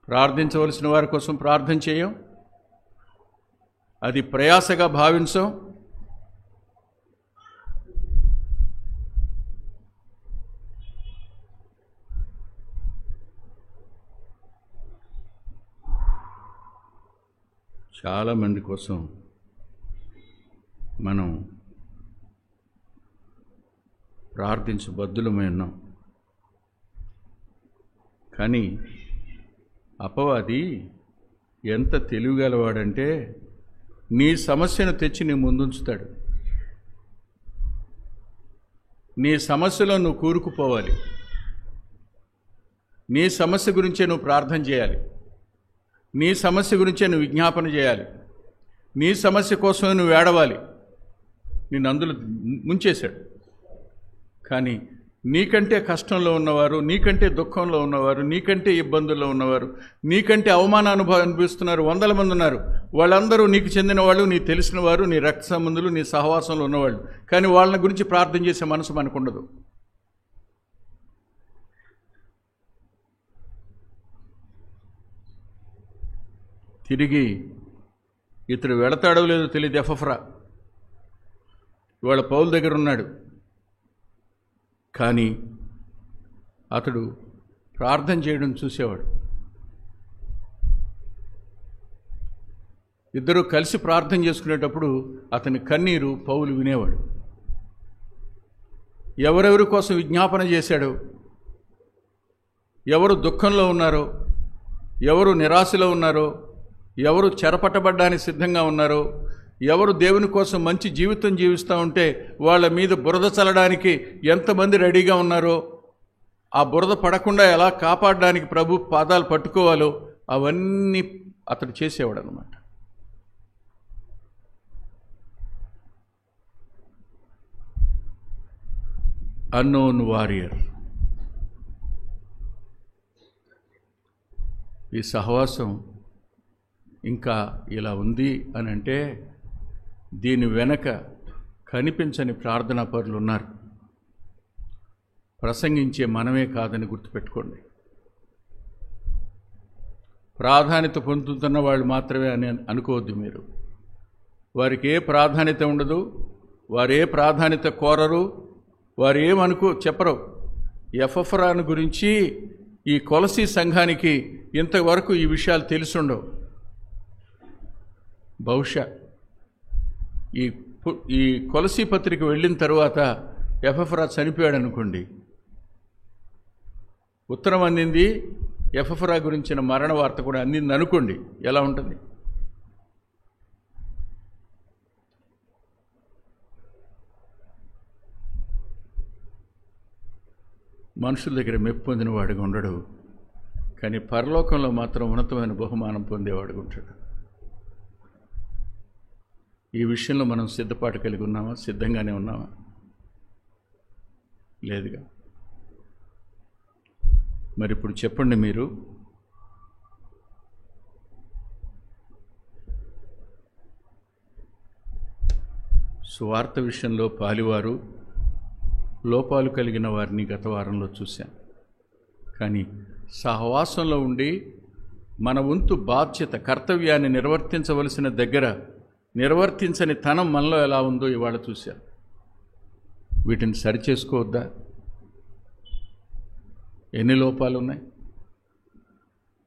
ప్రార్థించవలసిన వారి కోసం ప్రార్థన చేయం, అది ప్రయాసగా భావించం. చాలామంది కోసం మనం ప్రార్థించబద్దులమై ఉన్నాం. కానీ అపవాది ఎంత తెలివిగలవాడంటే నీ సమస్యను తెచ్చి నీ ముందుంచుతాడు. నీ సమస్యలో నువ్వు కూరుకుపోవాలి. నీ సమస్య గురించే నువ్వు ప్రార్థన చేయాలి. నీ సమస్య గురించే నువ్వు విజ్ఞాపన చేయాలి. నీ సమస్య కోసమే నువ్వు ఏడవాలి. నిన్ను అందులో ముంచేశాడు. కానీ నీకంటే కష్టంలో ఉన్నవారు, నీకంటే దుఃఖంలో ఉన్నవారు, నీకంటే ఇబ్బందుల్లో ఉన్నవారు, నీకంటే అనుభవిస్తున్నారు 100 మంది ఉన్నారు. వాళ్ళందరూ నీకు చెందిన వాళ్ళు, నీ తెలిసిన వారు, నీ రక్త సంబంధులు, నీ సహవాసంలో ఉన్నవాళ్ళు. కానీ వాళ్ళని గురించి ప్రార్థన చేసే మనసు మనకు ఉండదు. తిరిగి ఇతడు వెళతాడో లేదో తెలియదు. ఎపఫ్రా ఇవాళ పౌలు దగ్గర ఉన్నాడు. కానీ అతడు ప్రార్థన చేయడం చూసేవాడు. ఇద్దరు కలిసి ప్రార్థన చేసుకునేటప్పుడు అతని కన్నీరు పౌలు వినేవాడు. ఎవరెవరి కోసం విజ్ఞాపన చేశాడో, ఎవరు దుఃఖంలో ఉన్నారో, ఎవరు నిరాశలో ఉన్నారో, ఎవరు చెరపట్టబడ్డానికి సిద్ధంగా ఉన్నారో, ఎవరు దేవుని కోసం మంచి జీవితం జీవిస్తూ ఉంటే వాళ్ళ మీద బురద చల్లడానికి ఎంతమంది రెడీగా ఉన్నారో, ఆ బురద పడకుండా ఎలా కాపాడడానికి ప్రభు పాదాలు పట్టుకోవాలో అవన్నీ అతడు చేసేవాడు అన్నమాట. Unknown warrior. ఈ సహవాసం ఇంకా ఇలా ఉంది అని అంటే దీని వెనక కనిపించని ప్రార్థనా పరులు ఉన్నారు. ప్రసంగించే మనమే కాదని గుర్తుపెట్టుకోండి. ప్రాధాన్యత పొందుతున్న వాళ్ళు మాత్రమే అని అనుకోవద్దు మీరు. వారికి ఏ ప్రాధాన్యత ఉండదు, వారు ఏ ప్రాధాన్యత కోరరు, వారు చెప్పరు. ఎపఫ్రాను గురించి ఈ కొలసీ సంఘానికి ఇంతవరకు ఈ విషయాలు తెలిసుండవు. బహుశా ఈ కొలసీ పత్రిక వెళ్ళిన తర్వాత ఎపఫ్రా చనిపోయాడు అనుకోండి, ఉత్తరం అందింది, ఎపఫ్రా గురించిన మరణ వార్త కూడా అందింది అనుకోండి, ఎలా ఉంటుంది? మనుషుల దగ్గర మెప్పు పొందిన వాడిగా ఉండడు, కానీ పరలోకంలో మాత్రం ఉన్నతమైన బహుమానం పొందేవాడుగా ఉంటాడు. ఈ విషయంలో మనం సిద్ధపాటు కలిగి ఉన్నామా? సిద్ధంగానే ఉన్నామా? లేదుగా. మరి ఇప్పుడు చెప్పండి, మీరు సువార్త విషయంలో పాలివారు, లోపాలు కలిగిన వారిని గత వారంలో చూశాను. కానీ సహవాసంలో ఉండి మన వంతు బాధ్యత, కర్తవ్యాన్ని నిర్వర్తించవలసిన దగ్గర నిర్వర్తించని తనం మనలో ఎలా ఉందో ఇవాళ చూశాను. వీటిని సరిచేసుకోవద్దా? ఎన్ని లోపాలు ఉన్నాయి?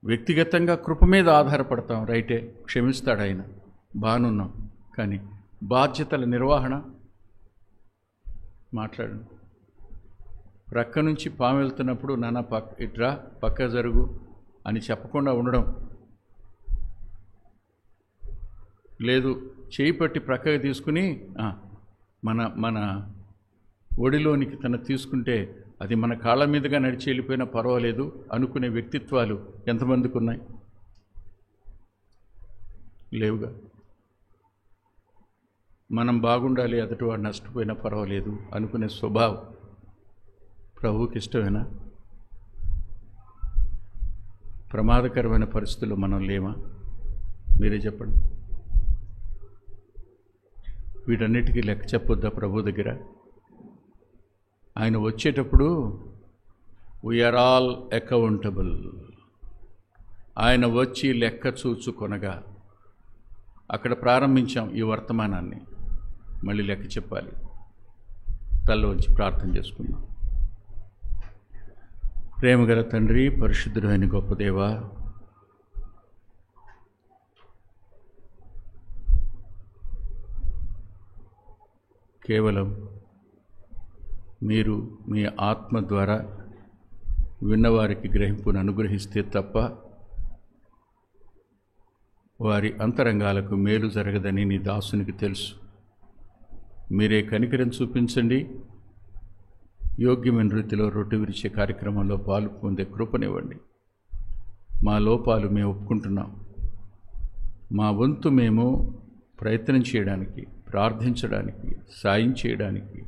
వ్యక్తిగతంగా కృప మీద ఆధారపడతాం, రైటే, క్షమిస్తాడు ఆయన, బానున్నాం. కానీ బాధ్యతల నిర్వహణ మాట్లాడండి. ప్రక్క నుంచి పాము వెళ్తున్నప్పుడు నాన్న ఇట్రా, పక్క జరుగు అని చెప్పకుండా ఉండడం, లేదు చేయి పట్టి ప్రక్కకి తీసుకుని మన ఒడిలోనికి తన తీసుకుంటే అది మన కాళ్ళ మీదుగా నడిచి వెళ్ళిపోయినా పర్వాలేదు అనుకునే వ్యక్తిత్వాలు ఎంతమందికి ఉన్నాయి? లేవుగా. మనం బాగుండాలి, ఎదుటివాడు నష్టపోయినా పర్వాలేదు అనుకునే స్వభావం ప్రభువుకి ఇష్టమేనా? ప్రమాదకరమైన పరిస్థితుల్లో మనం లేమా? మీరే చెప్పండి. వీటన్నిటికీ లెక్క చెప్పొద్దా ప్రభు దగ్గర? ఆయన వచ్చేటప్పుడు వీఆర్ ఆల్ అకౌంటబుల్. ఆయన వచ్చి లెక్క చూచుకొనగా, అక్కడ ప్రారంభించాం ఈ వర్తమానాన్ని, మళ్ళీ లెక్క చెప్పాలి. తల్లో వచ్చి ప్రార్థన చేసుకుందాం. ప్రేమగల తండ్రి, పరిశుద్ధుడు అయిన గొప్ప దేవా, కేవలం మీరు మీ ఆత్మ ద్వారా విన్నవారికి గ్రహింపును అనుగ్రహిస్తే తప్ప వారి అంతరంగాలకు మేలు జరగదని నీ దాసునికి తెలుసు. మీరే కనికరం చూపించండి. యోగ్యమైన రీతిలో రొట్టె విరిచే కార్యక్రమంలో పాలు పొందే కృపనివ్వండి. మా లోపాలు మేము ఒప్పుకుంటున్నాం. మా వంతు మేము ప్రయత్నం చేయడానికి, ప్రార్థించడానికి, సాయం చేయడానికి,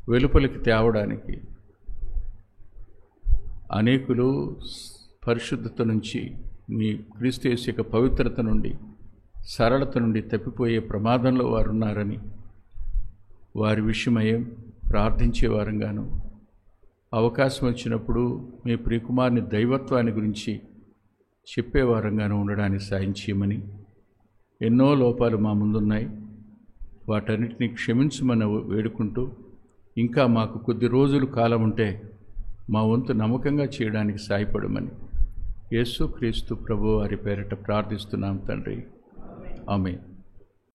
వెలుపలికి తేవడానికి, అనేకులు పరిశుద్ధత నుంచి, మీ క్రీస్తు యేసు యొక్క పవిత్రత నుండి, సరళత నుండి తప్పిపోయే ప్రమాదంలో వారు ఉన్నారని వారి విషయమై ప్రార్థించే వారంగాను, అవకాశం వచ్చినప్పుడు మీ ప్రియకుమారుని దైవత్వాన్ని గురించి చెప్పేవారంగాను ఉండడానికి సాయం చేయమని, ఎన్నో లోపాలు మా ముందున్నాయి, వాటన్నిటిని క్షమించమని వేడుకుంటూ, ఇంకా మాకు కొద్ది రోజులు కాలం ఉంటే మా వంతు నమ్మకంగా చేయడానికి సాయపడమని యేసు క్రీస్తు ప్రభు వారి పేరిట ప్రార్థిస్తున్నాం తండ్రి. ఆమేన్.